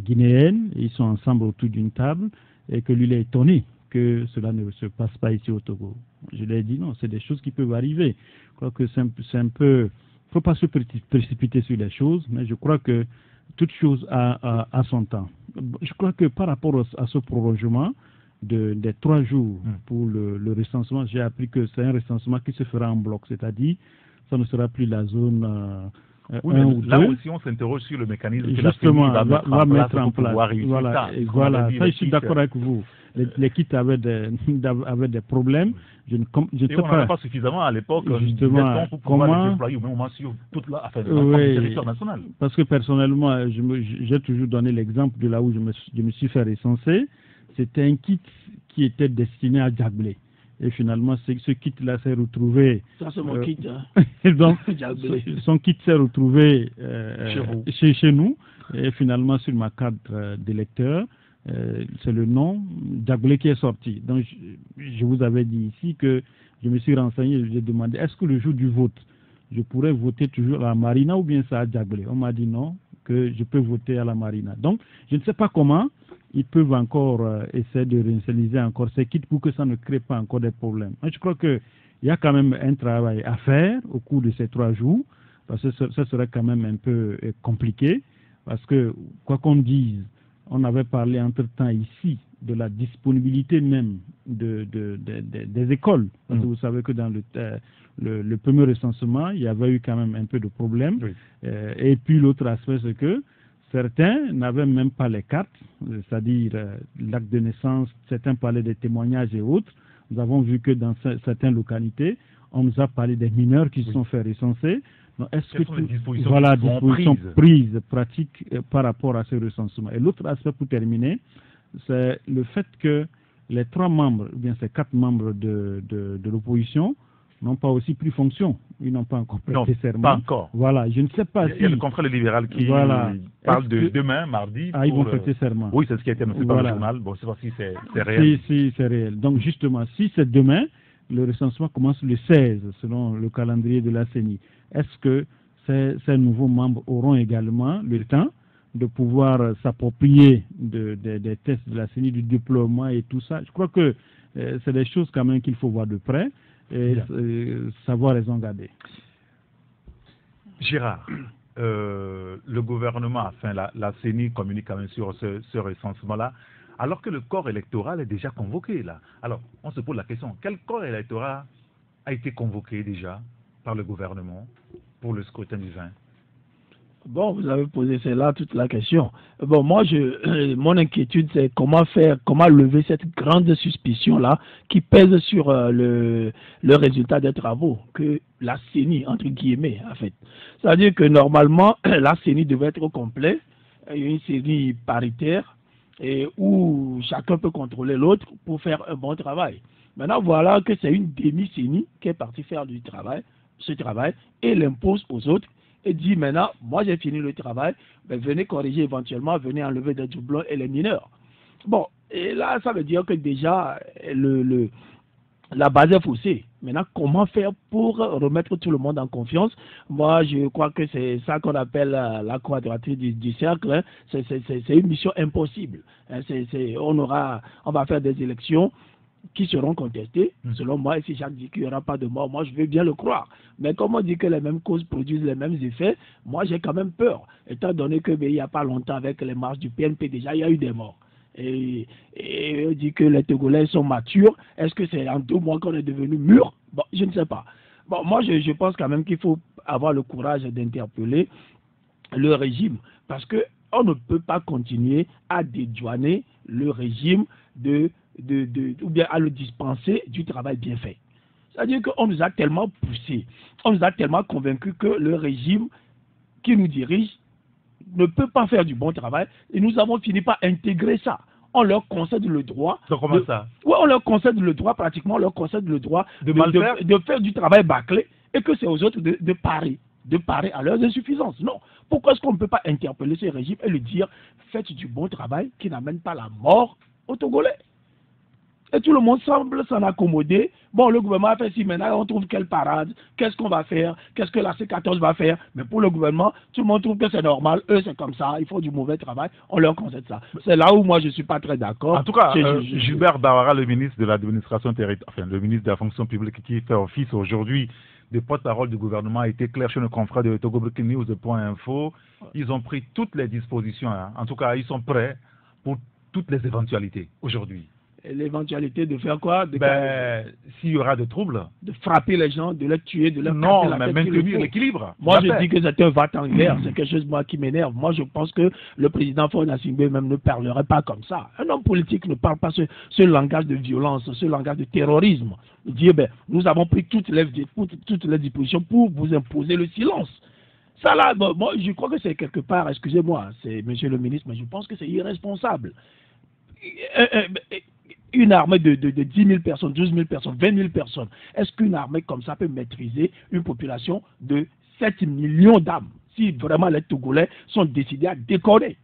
guinéenne, ils sont ensemble autour d'une table, et que lui il est étonné que cela ne se passe pas ici au Togo. Je lui ai dit non, c'est des choses qui peuvent arriver. Je crois que c'est un peu... Il ne faut pas se précipiter sur les choses, mais je crois que toute chose a son temps. Je crois que par rapport à ce prolongement des 3 jours pour le recensement, j'ai appris que c'est un recensement qui se fera en bloc, c'est-à-dire ça ne sera plus la zone 1 ou 2. Là aussi, on s'interroge sur le mécanisme que justement la va mettre en place. Voilà, ça, je suis d'accord avec vous. Les kits avaient des problèmes. Je ne sais on n'en a pas suffisamment à l'époque justement pour pouvoir les déployer au moment sur toute le territoire national. Parce que personnellement, j'ai toujours donné l'exemple de là où je me suis fait recenser. C'était un kit qui était destiné à Djablé. Et finalement, ce kit-là s'est retrouvé... Ça, c'est mon kit. Hein. Donc, son kit s'est retrouvé chez nous. Et finalement, sur ma carte d'électeur, c'est le nom Djablé qui est sorti. Donc, je vous avais dit ici que je me suis renseigné, j'ai demandé, est-ce que le jour du vote, je pourrais voter toujours à la Marina ou bien ça à Djablé? On m'a dit non, que je peux voter à la Marina. Donc, je ne sais pas comment ils peuvent encore essayer de réinitialiser encore ces kits pour que ça ne crée pas encore des problèmes. Je crois qu'il y a quand même un travail à faire au cours de ces 3 jours, parce que ça serait quand même un peu compliqué, parce que, quoi qu'on dise, on avait parlé entre-temps ici de la disponibilité même des écoles. Parce que vous savez que dans le premier recensement, il y avait eu quand même un peu de problèmes. Oui. Et puis l'autre aspect, c'est que certains n'avaient même pas les cartes, c'est-à-dire l'acte de naissance, certains parlaient des témoignages et autres. Nous avons vu que dans certaines localités, on nous a parlé des mineurs qui se sont fait recenser. Donc, est-ce que les dispositions prises pratiques par rapport à ce recensement? Et l'autre aspect pour terminer, c'est le fait que les 3 membres, ou bien ces 4 membres de l'opposition n'ont pas aussi pris fonction. Ils n'ont pas encore prêté serment. Pas encore. Voilà, je ne sais pas Il y a le confrère libéral qui parle de demain, mardi. Ils vont prêter serment. Oui, c'est ce qui a été annoncé par le journal. Bon, c'est pas si c'est réel. Si, c'est réel. Donc, justement, si c'est demain, le recensement commence le 16, selon le calendrier de la CENI. Est-ce que ces nouveaux membres auront également le temps de pouvoir s'approprier des tests de la CENI, du déploiement et tout ça? Je crois que c'est des choses quand même qu'il faut voir de près et savoir raison garder. Gérard, le gouvernement, enfin la CENI communique quand même sur ce recensement-là, alors que le corps électoral est déjà convoqué là. Alors, on se pose la question, quel corps électoral a été convoqué déjà par le gouvernement pour le scrutin du 20? Bon, vous avez posé celle-là toute la question. Bon, moi, mon inquiétude, c'est comment lever cette grande suspicion-là qui pèse sur le résultat des travaux que la CENI, entre guillemets, a fait. C'est-à-dire que normalement, la CENI devait être au complet, une CENI paritaire, et où chacun peut contrôler l'autre pour faire un bon travail. Maintenant, voilà que c'est une demi-CENI qui est partie faire ce travail, et l'impose aux autres, et dit maintenant, moi j'ai fini le travail, ben venez corriger éventuellement, venez enlever des doublons et les mineurs. Bon, et là, ça veut dire que déjà, la base est faussée. Maintenant, comment faire pour remettre tout le monde en confiance? Moi, je crois que c'est ça qu'on appelle la quadrature du cercle. Hein. C'est une mission impossible. Hein. On va faire des élections qui seront contestés, selon moi, et si Jacques dit qu'il n'y aura pas de mort, moi je veux bien le croire. Mais comme on dit que les mêmes causes produisent les mêmes effets, moi j'ai quand même peur, étant donné que il n'y a pas longtemps avec les marches du PNP, déjà il y a eu des morts. Et on dit que les Togolais sont matures, est-ce que c'est en 2 mois qu'on est devenu mûr? Bon, je ne sais pas. Bon, moi je pense quand même qu'il faut avoir le courage d'interpeller le régime, parce qu'on ne peut pas continuer à dédouaner le régime ou bien à le dispenser du travail bien fait. C'est-à-dire qu'on nous a tellement poussé, on nous a tellement convaincus que le régime qui nous dirige ne peut pas faire du bon travail, et nous avons fini par intégrer ça. On leur concède le droit. Donc comment ça? Oui, on leur concède le droit, pratiquement on leur concède le droit de faire du travail bâclé, et que c'est aux autres de parer à leurs insuffisances. Non. Pourquoi est-ce qu'on ne peut pas interpeller ce régime et lui dire faites du bon travail qui n'amène pas la mort aux Togolais? Et tout le monde semble s'en accommoder. Bon, le gouvernement a fait ci, maintenant on trouve quelle parade, qu'est-ce qu'on va faire, qu'est-ce que la C14 va faire. Mais pour le gouvernement, tout le monde trouve que c'est normal, eux c'est comme ça, ils font du mauvais travail, on leur concède ça. C'est là où moi je ne suis pas très d'accord. En tout cas, Gilbert Bawara, le ministre de l'administration territoriale, enfin le ministre de la fonction publique qui fait office aujourd'hui de porte-parole du gouvernement, a été clair chez nos confrères de Togo Breaking News de Point Info. Ils ont pris toutes les dispositions, hein. En tout cas ils sont prêts pour toutes les éventualités aujourd'hui. L'éventualité de faire quoi? S'il y aura de troubles. De frapper les gens, de les tuer, de les non, mais maintenir l'équilibre. Moi, je dis que c'est un va-t-en-guerre. C'est quelque chose, moi, qui m'énerve. Moi, je pense que le président Faure Gnassingbé même ne parlerait pas comme ça. Un homme politique ne parle pas ce langage de violence, ce langage de terrorisme. Il dit, nous avons pris toutes les dispositions pour vous imposer le silence. Ça, là, moi, je crois que c'est quelque part, excusez-moi, c'est monsieur le ministre, mais je pense que c'est irresponsable. Une armée de 10 000 personnes, 12 000 personnes, 20 000 personnes, est-ce qu'une armée comme ça peut maîtriser une population de 7 millions d'âmes si vraiment les Togolais sont décidés à décoller?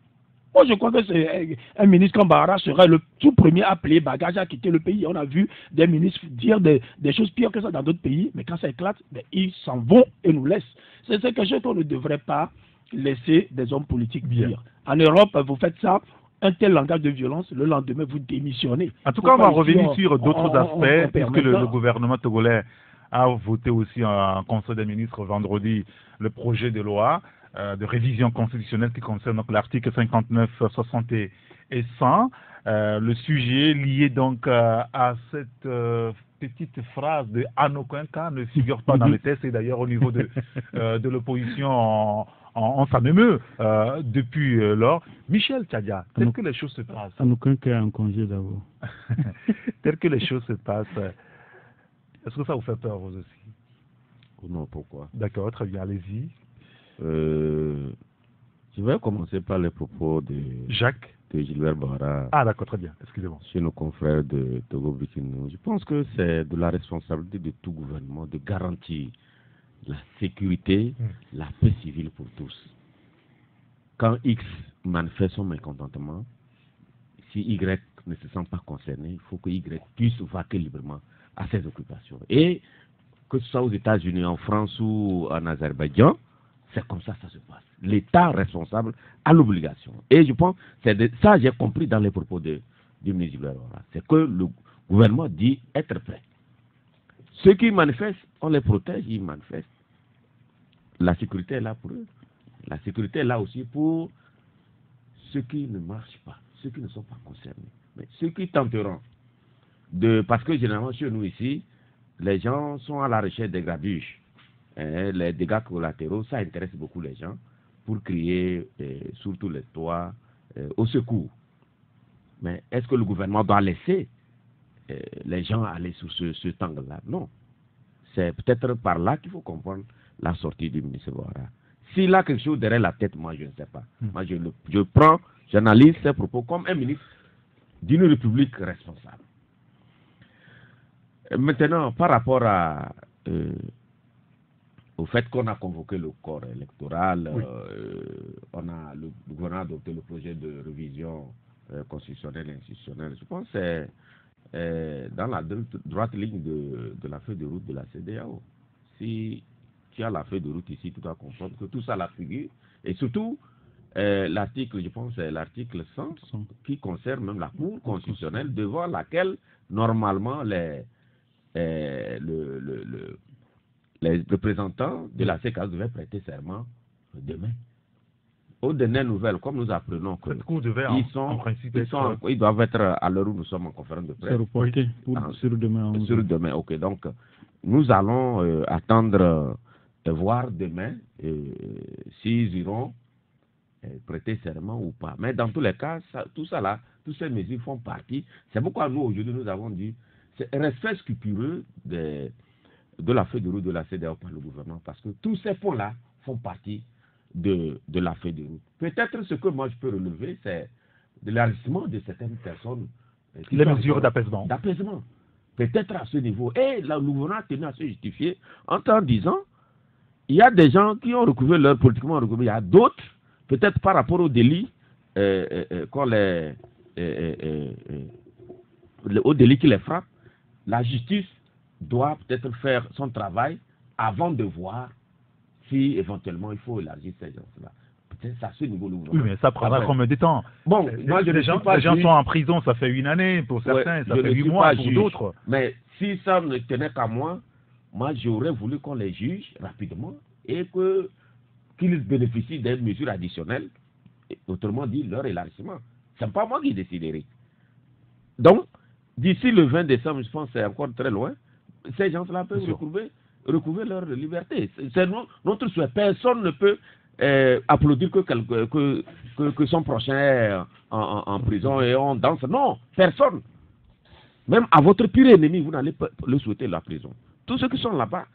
Moi, je crois que un ministre comme Bawara serait le tout premier à plier bagage à quitter le pays. On a vu des ministres dire des choses pires que ça dans d'autres pays, mais quand ça éclate, ils s'en vont et nous laissent. C'est quelque chose qu'on ne devrait pas laisser des hommes politiques dire. En Europe, vous faites ça, un tel langage de violence, le lendemain, vous démissionnez. En tout cas, on va revenir sur d'autres aspects, puisque le gouvernement togolais a voté aussi en Conseil des ministres vendredi le projet de loi de révision constitutionnelle qui concerne l'article 59, 60 et 100. Le sujet lié donc à cette petite phrase de « en aucun cas » ne figure pas dans le texte, et d'ailleurs au niveau de l'opposition on s'en émeut depuis lors. Michel Tchadia, tel que les choses se passent. En aucun cas un congé d'abord. Tel que les choses se passent, est-ce que ça vous fait peur vous aussi? Non, pourquoi? D'accord, très bien, allez-y. Je vais commencer par les propos de Jacques de Gilbert Bahara. Ah d'accord, très bien, excusez-moi. Chez nos confrères de Togo Bikini. Je pense que c'est de la responsabilité de tout gouvernement de garantir la sécurité, la paix civile pour tous. Quand X manifeste son mécontentement, si Y ne se sent pas concerné, il faut que Y puisse vaquer librement à ses occupations. Et que ce soit aux États-Unis, en France ou en Azerbaïdjan, c'est comme ça que ça se passe. L'État responsable a l'obligation. Et je pense, ça j'ai compris dans les propos du ministre Gilbert Bahara, c'est que le gouvernement dit être prêt. Ceux qui manifestent, on les protège, ils manifestent. La sécurité est là pour eux. La sécurité est là aussi pour ceux qui ne marchent pas, ceux qui ne sont pas concernés. Mais ceux qui tenteront parce que généralement chez nous ici, les gens sont à la recherche des grabuges. Les dégâts collatéraux, ça intéresse beaucoup les gens pour crier sur tous les toits au secours. Mais est-ce que le gouvernement doit laisser les gens aller sur ce angle-là? Non. C'est peut-être par là qu'il faut comprendre la sortie du ministre Bahara. S'il a quelque chose derrière la tête, moi je ne sais pas. Moi j'analyse ses propos comme un ministre d'une république responsable. Maintenant, par rapport au fait qu'on a convoqué le corps électoral, le gouvernement a adopté le projet de révision constitutionnelle et institutionnelle. Je pense que c'est dans la droite ligne de la feuille de route de la CEDEAO. Si tu as la feuille de route ici, tu dois comprendre que tout ça la figure. Et surtout, l'article, je pense, c'est l'article 100 qui concerne même la Cour constitutionnelle devant laquelle, normalement, les représentants de la CECAS devaient prêter serment demain. Aux dernières nouvelles, comme nous apprenons que ils doivent être à l'heure où nous sommes en conférence de presse. C'est reporté sur demain. Sur demain, ok. Donc, nous allons attendre de voir demain s'ils iront prêter serment ou pas. Mais dans tous les cas, tout ça là, toutes ces mesures font partie. C'est pourquoi nous, aujourd'hui, nous avons dit c'est un respect scrupuleux de la feuille de route de la CEDEAO par le gouvernement, parce que tous ces points-là font partie de la feuille de route. Peut-être ce que moi je peux relever, c'est de l'élargissement de certaines personnes. Les mesures d'apaisement. D'apaisement. Peut-être à ce niveau. Et le gouvernement a tenu à se justifier en disant, il y a des gens qui ont recouvert leur politiquement recouvert, il y a d'autres, peut-être par rapport au délit, au délit qui les frappe, la justice doit peut-être faire son travail avant de voir si éventuellement il faut élargir ces gens-là. Peut-être c'est à ce niveau. Oui, mais ça prendra combien de temps? Bon, moi, les gens sont en prison, ça fait 1 année pour certains, ça fait 8 mois pour d'autres. Mais si ça ne tenait qu'à moi j'aurais voulu qu'on les juge rapidement et qu'ils bénéficient des mesures additionnelles, autrement dit leur élargissement. Ce n'est pas moi qui déciderai. Donc, d'ici le 20 décembre, je pense que c'est encore très loin, ces gens-là peuvent recouvrer leur liberté. C'est notre souhait. Personne ne peut applaudir que son prochain est en prison et on danse. Non, personne. Même à votre pire ennemi, vous n'allez pas le souhaiter la prison. Tous ceux qui sont là-bas,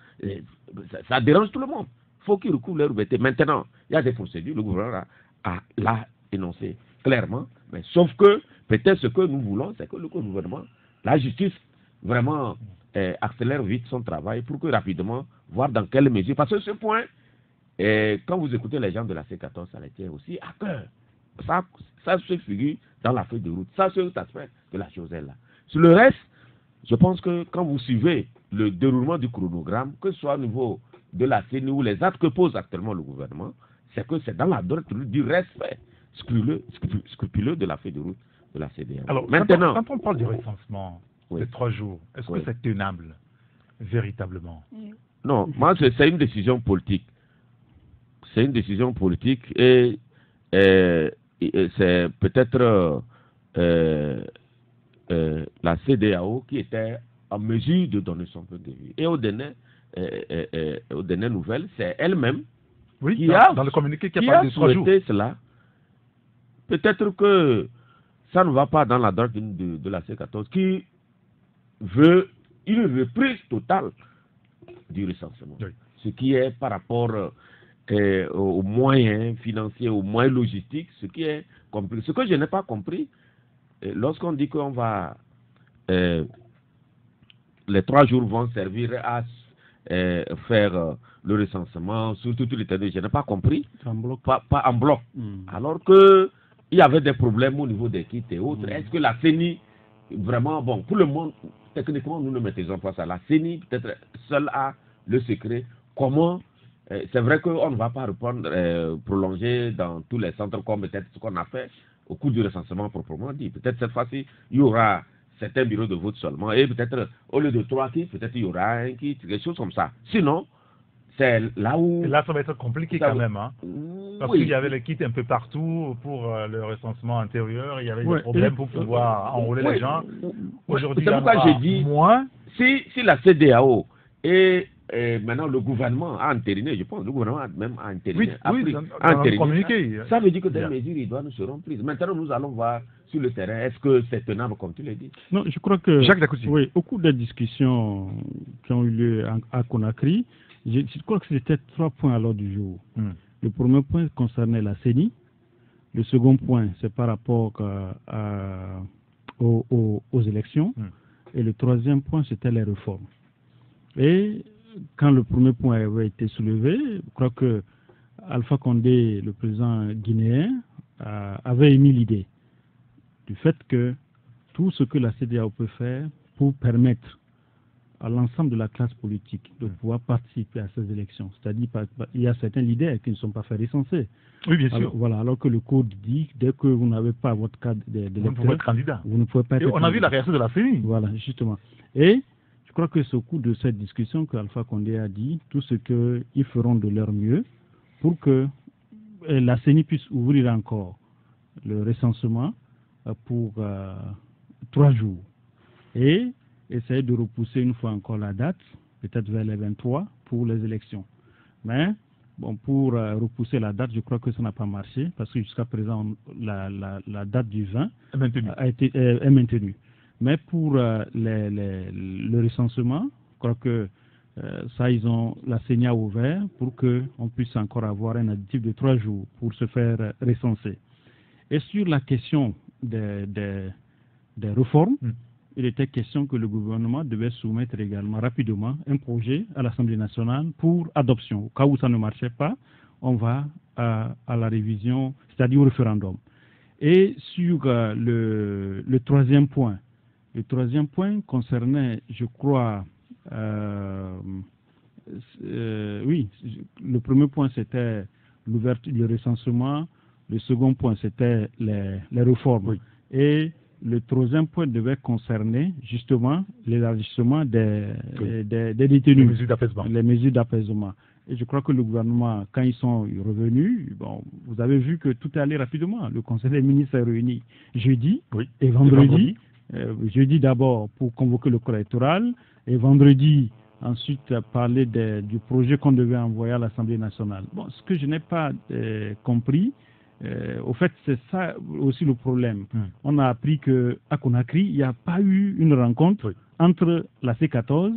ça dérange tout le monde. Il faut qu'ils recouvrent leur liberté. Maintenant, il y a des procédures, le gouvernement l'a énoncé clairement, mais sauf que peut-être ce que nous voulons, c'est que le gouvernement, la justice, vraiment accélère vite son travail pour que rapidement, voir dans quelle mesure, parce que ce point, quand vous écoutez les gens de la C14, ça les tient aussi à cœur. Ça se figure dans la feuille de route. Ça, c'est l'aspect de la chose est là. Sur le reste, je pense que quand vous suivez le déroulement du chronogramme, que ce soit au niveau de la CENI ou les actes que pose actuellement le gouvernement, c'est que c'est dans la droite du respect scrupuleux de la feuille de route de la CEDEAO. Alors, maintenant, quand on parle du recensement de 3 jours, est-ce que c'est tenable, véritablement? Non, moi, c'est une décision politique. C'est une décision politique et c'est peut-être la CEDEAO qui était en mesure de donner son point de vue. Et aux dernières nouvelles, c'est elle-même qui a dans le communiqué qui a parlé de 3 jours. Cela. Peut-être que ça ne va pas dans la droite de la C14 qui veut une reprise totale du recensement. Oui. Ce qui est par rapport aux moyens financiers, aux moyens logistiques, ce qui est compris. Ce que je n'ai pas compris, lorsqu'on dit qu'on va... les 3 jours vont servir à faire le recensement sur toute l'étendue. Je n'ai pas compris. Pas en bloc. Alors qu'il y avait des problèmes au niveau des kits et autres. Est-ce que la CENI, vraiment, bon, pour le monde, techniquement, nous ne maîtrisons pas ça. La CENI, peut-être seule a le secret. Comment c'est vrai qu'on ne va pas reprendre, prolonger dans tous les centres comme peut-être ce qu'on a fait au cours du recensement proprement dit. Peut-être cette fois-ci, il y aura certains bureaux de vote seulement et peut-être au lieu de 3 kits, peut-être il y aura un kit, quelque chose comme ça. Sinon, c'est là où... Et là, ça va être compliqué quand même, hein? Parce qu'il y avait les kits un peu partout pour le recensement intérieur, il y avait des problèmes pour pouvoir enrôler les gens. Aujourd'hui, c'est pourquoi j'ai dit, moins. Si la CEDEAO et maintenant le gouvernement a entériné, je pense, le gouvernement a même entériné. Communiqué. Ça veut dire que des mesures idoines seront prises. Maintenant, nous allons voir sur le terrain, est-ce que c'est tenable comme tu l'as dit? Non, je crois que... Jacques Dacouti. Oui, au cours des discussions qui ont eu lieu à Conakry, je crois que c'était 3 points à l'ordre du jour. Le premier point concernait la CENI. Le second point, c'est par rapport aux élections. Et le troisième point, c'était les réformes. Et quand le premier point avait été soulevé, je crois que Alpha Condé, le président guinéen, avait émis l'idée du fait que tout ce que la CEDEAO peut faire pour permettre à l'ensemble de la classe politique de pouvoir participer à ces élections. C'est-à-dire il y a certains leaders qui ne sont pas fait recenser. Oui, bien sûr. Alors, voilà, alors que le code dit dès que vous n'avez pas votre carte d'électeur, vous ne pouvez pas être candidat. Vous ne pouvez pas être candidat. On a vu la réaction de la CENI. Voilà, justement. Et je crois que c'est au cours de cette discussion qu'Alpha Condé a dit tout ce qu'ils feront de leur mieux pour que la CENI puisse ouvrir encore le recensement pour 3 jours. Et essayer de repousser une fois encore la date, peut-être vers les 23, pour les élections. Mais, bon, pour repousser la date, je crois que ça n'a pas marché, parce que jusqu'à présent, la date du 20 est maintenue. Mais pour le recensement, je crois que ça, la CENI a ouvert pour qu'on puisse encore avoir un additif de 3 jours pour se faire recenser. Et sur la question des réformes, il était question que le gouvernement devait soumettre également rapidement un projet à l'Assemblée nationale pour adoption. Au cas où ça ne marchait pas, on va à la révision, c'est-à-dire au référendum. Et sur le troisième point concernait, je crois, oui, le premier point c'était l'ouverture, le recensement, le second point c'était les réformes. Oui. Et le troisième point devait concerner justement l'élargissement des détenus. Les mesures d'apaisement. Et je crois que le gouvernement, quand ils sont revenus, bon, vous avez vu que tout est allé rapidement. Le Conseil des ministres est réuni jeudi et vendredi. Jeudi d'abord pour convoquer le corps électoral et vendredi ensuite parler du projet qu'on devait envoyer à l'Assemblée nationale. Bon, ce que je n'ai pas compris, au fait, c'est ça aussi le problème. On a appris qu'à Conakry, il n'y a pas eu une rencontre entre la C14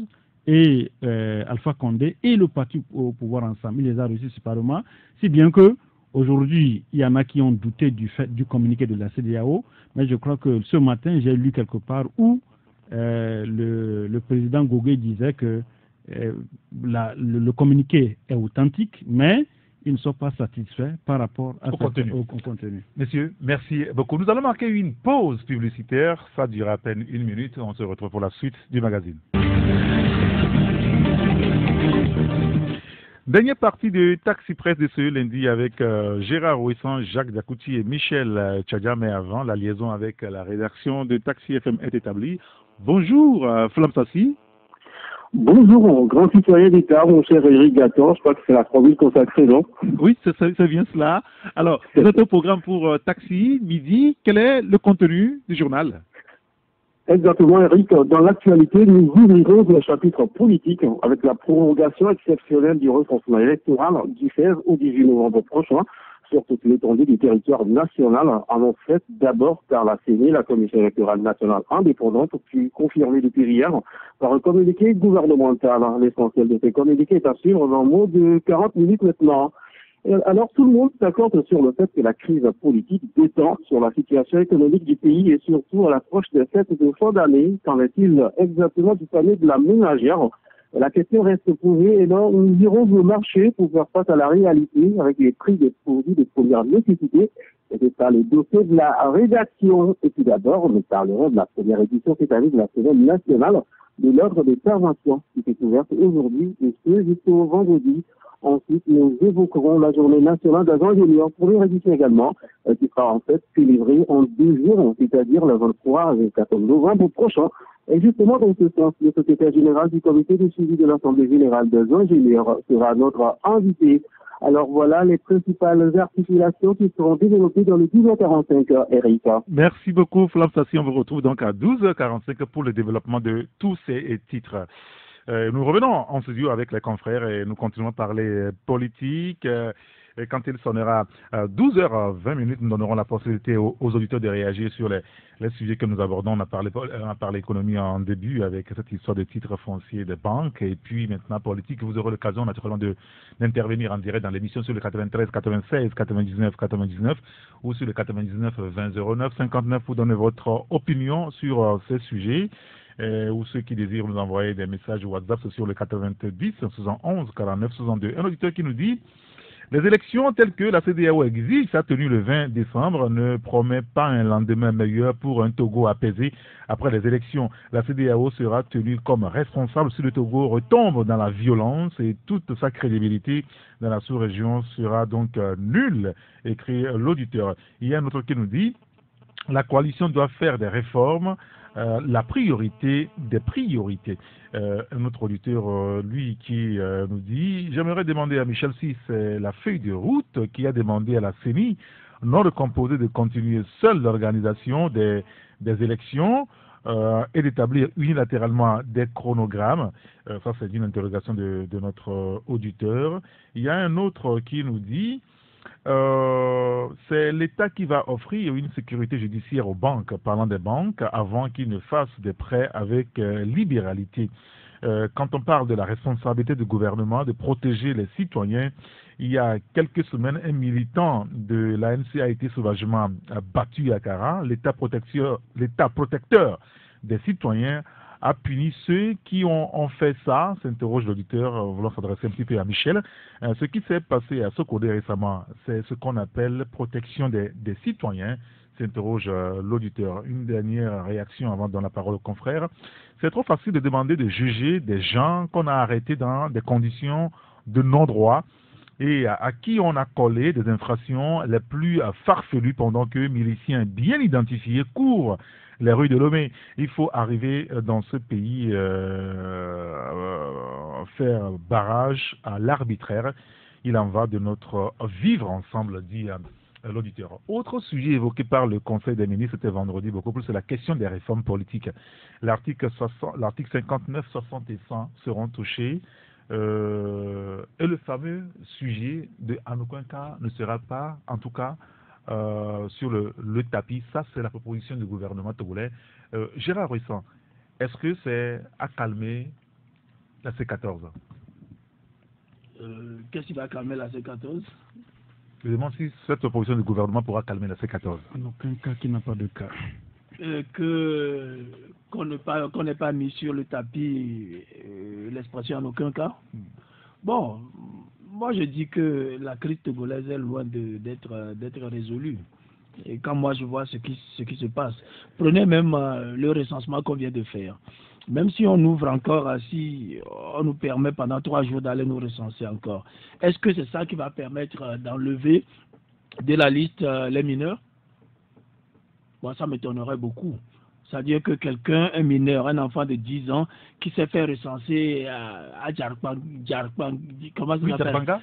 et Alpha Condé et le parti au pouvoir ensemble. Il les a reçus séparément, si bien que aujourd'hui, il y en a qui ont douté du communiqué de la CEDEAO, mais je crois que ce matin, j'ai lu quelque part où le président Gogé disait que le communiqué est authentique, mais ils ne sont pas satisfaits par rapport au contenu. Messieurs, merci beaucoup. Nous allons marquer une pause publicitaire. Ça dure à peine 1 minute. On se retrouve pour la suite du magazine. Dernière partie de Taxi Presse de ce lundi avec Gérard Ouessant, Jacques Dacouti et Michel Tchadia. Mais avant, la liaison avec la rédaction de Taxi FM est établie. Bonjour, Flam Sassi. Bonjour, mon grand citoyen d'État, mon cher Éric Gatton. Je crois que c'est la formule consacrée, non? Oui, c'est bien cela. Alors, vous êtes au programme pour Taxi, midi. Quel est le contenu du journal? Exactement, Eric. Dans l'actualité, nous ouvrirons le chapitre politique avec la prorogation exceptionnelle du recensement électoral du 16 au 18 novembre prochain sur toute l'étendue du territoire national, annonce faite d'abord par la CENI, la Commission électorale nationale indépendante, puis confirmée depuis hier par un communiqué gouvernemental. L'essentiel de ces communiqués est à suivre dans moins de 40 minutes maintenant. Alors, tout le monde s'accorde sur le fait que la crise politique détend sur la situation économique du pays et surtout à l'approche des fêtes de fin d'année. Qu'en est-il exactement du panier de la ménagère? La question reste posée et donc nous irons au marché pour faire face à la réalité avec les prix des produits de première nécessité. Et c'est ça le dossier de la rédaction. Et tout d'abord, nous parlerons de la première édition cette année de la Semaine nationale de l'ordre des pharmaciens qui est ouverte aujourd'hui et ce jusqu'au vendredi. Ensuite, nous évoquerons la journée nationale des ingénieurs, première édition également, qui sera en fait célébrée en 2 jours, c'est-à-dire le 23 et 14 novembre prochain. Et justement, dans ce sens, le secrétaire général du comité de suivi de l'Assemblée générale des ingénieurs sera notre invité. Alors voilà les principales articulations qui seront développées dans le 10h45, Eric. Merci beaucoup, Flav Sassi. On vous retrouve donc à 12h45 pour le développement de tous ces titres. Nous revenons en studio avec les confrères et nous continuons à parler politique. Et quand il sonnera à 12h20, nous donnerons la possibilité aux auditeurs de réagir sur les sujets que nous abordons. On a parlé économie en début avec cette histoire de titres fonciers de banques et puis maintenant politique. Vous aurez l'occasion naturellement d'intervenir en direct dans l'émission sur le 93, 96, 99, 99 ou sur le 99, 20, 09, 59 pour donner votre opinion sur ces sujets. Ou ceux qui désirent nous envoyer des messages WhatsApp sur le 90 71 49 62. Un auditeur qui nous dit: les élections telles que la CEDEAO exige sa tenue le 20 décembre ne promet pas un lendemain meilleur pour un Togo apaisé. Après les élections, la CEDEAO sera tenue comme responsable si le Togo retombe dans la violence et toute sa crédibilité dans la sous-région sera donc nulle, écrit l'auditeur. Il y a un autre qui nous dit: la coalition doit faire des réformes. La priorité des priorités. Un autre auditeur, lui, qui nous dit: j'aimerais demander à Michel si c'est la feuille de route qui a demandé à la CENI non recomposée de continuer seule l'organisation des élections et d'établir unilatéralement des chronogrammes. Ça, c'est une interrogation de notre auditeur. Il y a un autre qui nous dit: c'est l'État qui va offrir une sécurité judiciaire aux banques, parlant des banques, avant qu'ils ne fassent des prêts avec libéralité. Quand on parle de la responsabilité du gouvernement de protéger les citoyens, il y a quelques semaines, un militant de l'ANC a été sauvagement battu à Kara. L'État protecteur des citoyens a puni ceux qui ont fait ça, s'interroge l'auditeur, voulant s'adresser un petit peu à Michel. Ce qui s'est passé à Sokodé récemment, c'est ce qu'on appelle protection des citoyens, s'interroge l'auditeur. Une dernière réaction avant de donner la parole au confrère. C'est trop facile de demander de juger des gens qu'on a arrêtés dans des conditions de non-droit et à qui on a collé des infractions les plus farfelues pendant que miliciens bien identifiés courent les rues de Lomé. Il faut arriver dans ce pays faire barrage à l'arbitraire. Il en va de notre vivre ensemble, dit l'auditeur. Autre sujet évoqué par le Conseil des ministres, c'était vendredi beaucoup plus, c'est la question des réformes politiques. L'article 59, 60 et 100 seront touchés. Et le fameux sujet de Anoukenka ne sera pas, en tout cas, sur le tapis. Ça, c'est la proposition du gouvernement togolais. Gérard Ruissan, est-ce que c'est à calmer la C14? Qu'est-ce qui va calmer la C14? Je demande si cette proposition du gouvernement pourra calmer la C14. En aucun cas qui n'a pas de cas. Qu'on n'ait pas mis sur le tapis l'expression en aucun cas. Bon, moi je dis que la crise togolaise est loin d'être résolue. Et quand moi je vois ce qui se passe, prenez même le recensement qu'on vient de faire. Même si on ouvre encore, si on nous permet pendant 3 jours d'aller nous recenser encore, est-ce que c'est ça qui va permettre d'enlever de la liste les mineurs? Bon, ça m'étonnerait beaucoup. C'est-à-dire que quelqu'un, un mineur, un enfant de 10 ans, qui s'est fait recenser à Djarpang, comment ça s'appelle?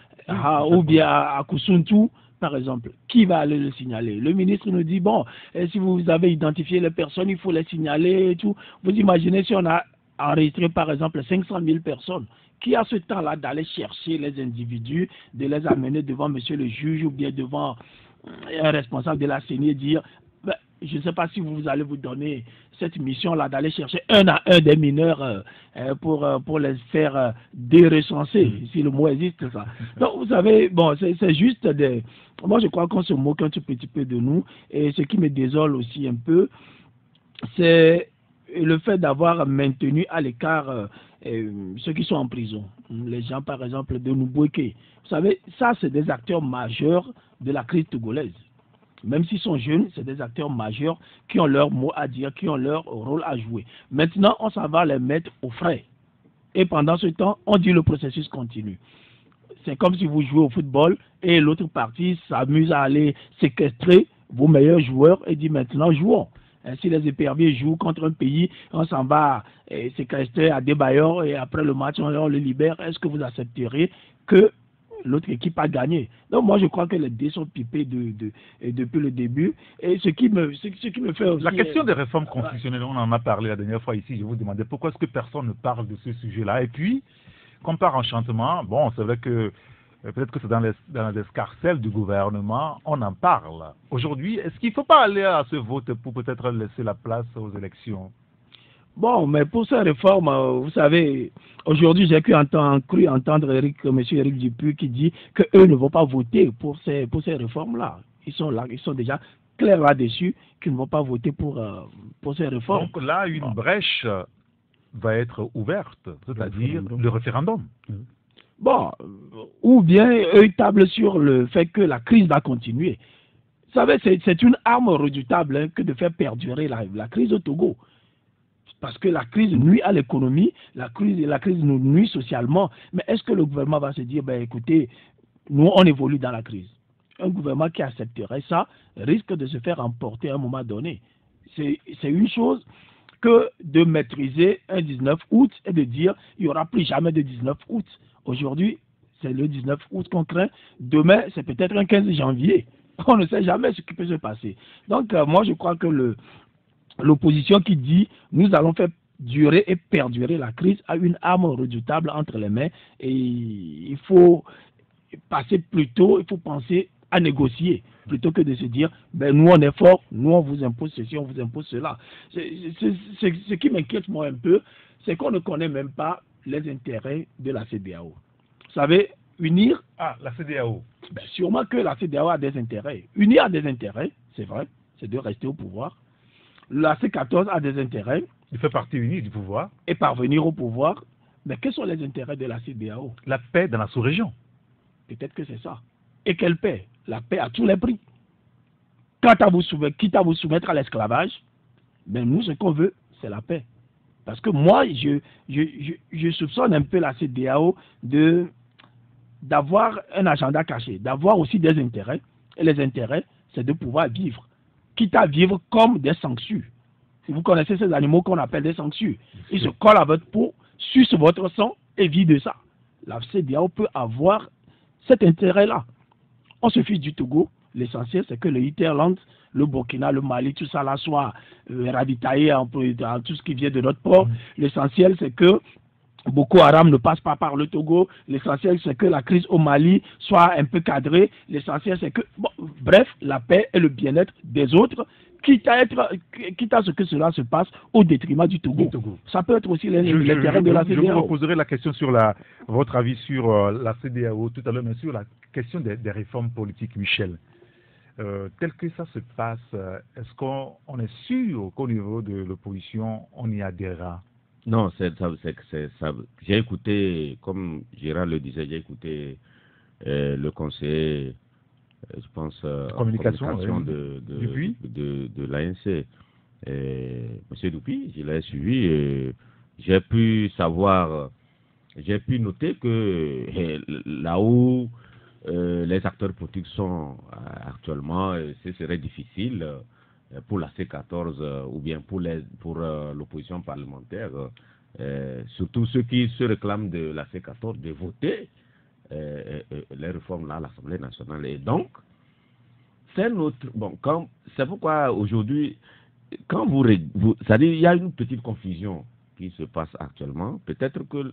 Ou bien à Koussountou, par exemple, qui va aller le signaler? Le ministre nous dit, bon, si vous avez identifié les personnes, il faut les signaler et tout. Vous imaginez si on a enregistré, par exemple, 500 000 personnes, qui a ce temps-là d'aller chercher les individus, de les amener devant monsieur le juge ou bien devant un responsable de la CENI et dire, je ne sais pas si vous allez vous donner cette mission-là d'aller chercher un à un des mineurs pour les faire dérecenser, si le mot existe, ça. Donc, vous savez, bon, c'est juste des... Moi, je crois qu'on se moque un tout petit peu de nous. Et ce qui me désole aussi un peu, c'est le fait d'avoir maintenu à l'écart ceux qui sont en prison. Les gens, par exemple, de Nubweke. Vous savez, ça, c'est des acteurs majeurs de la crise togolaise. Même s'ils sont jeunes, c'est des acteurs majeurs qui ont leur mot à dire, qui ont leur rôle à jouer. Maintenant, on s'en va les mettre aux frais. Et pendant ce temps, on dit le processus continue. C'est comme si vous jouez au football et l'autre partie s'amuse à aller séquestrer vos meilleurs joueurs et dit maintenant jouons. Si les éperviers jouent contre un pays, on s'en va séquestrer à Débayor et après le match, on le libère. Est-ce que vous accepterez que l'autre équipe a gagné? Donc moi, je crois que les dés sont pipés depuis le début. Et ce qui me fait aussi... La question des réformes constitutionnelles, on en a parlé la dernière fois ici. Je vous demandais pourquoi est-ce que personne ne parle de ce sujet-là. Et puis, qu'on part enchantement, bon, c'est vrai que peut-être que c'est dans les escarcelles du gouvernement, on en parle. Aujourd'hui, est-ce qu'il ne faut pas aller à ce vote pour peut-être laisser la place aux élections? Bon, mais pour ces réformes, vous savez, aujourd'hui, j'ai cru entendre M. Éric Dupuis qui dit qu'eux ne vont pas voter pour ces réformes-là. Ils sont là, ils sont déjà clairs là-dessus qu'ils ne vont pas voter pour ces réformes. Donc là, une brèche va être ouverte, c'est-à-dire le référendum. Bon, ou bien eux tablent sur le fait que la crise va continuer. Vous savez, c'est une arme redoutable que de faire perdurer la crise au Togo. Parce que la crise nuit à l'économie, la crise nous nuit socialement. Mais est-ce que le gouvernement va se dire, ben écoutez, nous on évolue dans la crise? Un gouvernement qui accepterait ça risque de se faire emporter à un moment donné. C'est une chose que de maîtriser un 19 août et de dire il n'y aura plus jamais de 19 août. Aujourd'hui, c'est le 19 août qu'on craint. Demain, c'est peut-être un 15 janvier. On ne sait jamais ce qui peut se passer. Donc, moi, je crois que l'opposition qui dit nous allons faire durer et perdurer la crise a une arme redoutable entre les mains et il faut passer plutôt, il faut penser à négocier plutôt que de se dire ben nous on est fort, nous on vous impose ceci, on vous impose cela. Ce qui m'inquiète moi un peu, c'est qu'on ne connaît même pas les intérêts de la CEDEAO. Vous savez, unir... Ah, la CEDEAO. Ben, sûrement que la CEDEAO a des intérêts. Unir a des intérêts, c'est vrai, c'est de rester au pouvoir. La C14 a des intérêts. Il fait partie unie du pouvoir. Et parvenir au pouvoir. Mais quels sont les intérêts de la CEDEAO? La paix dans la sous-région. Peut-être que c'est ça. Et quelle paix? La paix à tous les prix. Quitte à vous soumettre à l'esclavage, ben nous, ce qu'on veut, c'est la paix. Parce que moi, je soupçonne un peu la CEDEAO d'avoir un agenda caché, d'avoir aussi des intérêts. Et les intérêts, c'est de pouvoir vivre. Quitte à vivre comme des sangsues. Si vous connaissez ces animaux qu'on appelle des sangsues, ils se collent à votre peau, sucent votre sang et vivent de ça. La CEDEAO peut avoir cet intérêt-là. On se fiche du Togo. L'essentiel, c'est que le Hinterland, le Burkina, le Mali, tout ça là soit ravitaillé en tout ce qui vient de notre port. L'essentiel, c'est que Boko Haram ne passe pas par le Togo. L'essentiel, c'est que la crise au Mali soit un peu cadrée. L'essentiel, c'est que, bon, bref, la paix et le bien-être des autres, quitte à ce que cela se passe au détriment du Togo. Ça peut être aussi l'intérêt de la CEDEAO. Je vous reposerai la question sur votre avis sur la CEDEAO tout à l'heure, mais sur la question des réformes politiques, Michel. Tel que ça se passe, est-ce qu'on est sûr qu'au niveau de l'opposition, on y adhérera? Non, j'ai écouté, comme Gérard le disait, j'ai écouté le conseiller, je pense, communication de l'ANC, M. Dupuis, je l'ai suivi, j'ai pu noter que là où les acteurs politiques sont actuellement, ce serait difficile pour la C14 ou bien pour l'opposition parlementaire, surtout ceux qui se réclament de la C14, de voter les réformes là à l'Assemblée nationale. Et donc, c'est notre... Bon, c'est pourquoi aujourd'hui, quand c'est-à-dire il y a une petite confusion qui se passe actuellement. Peut-être que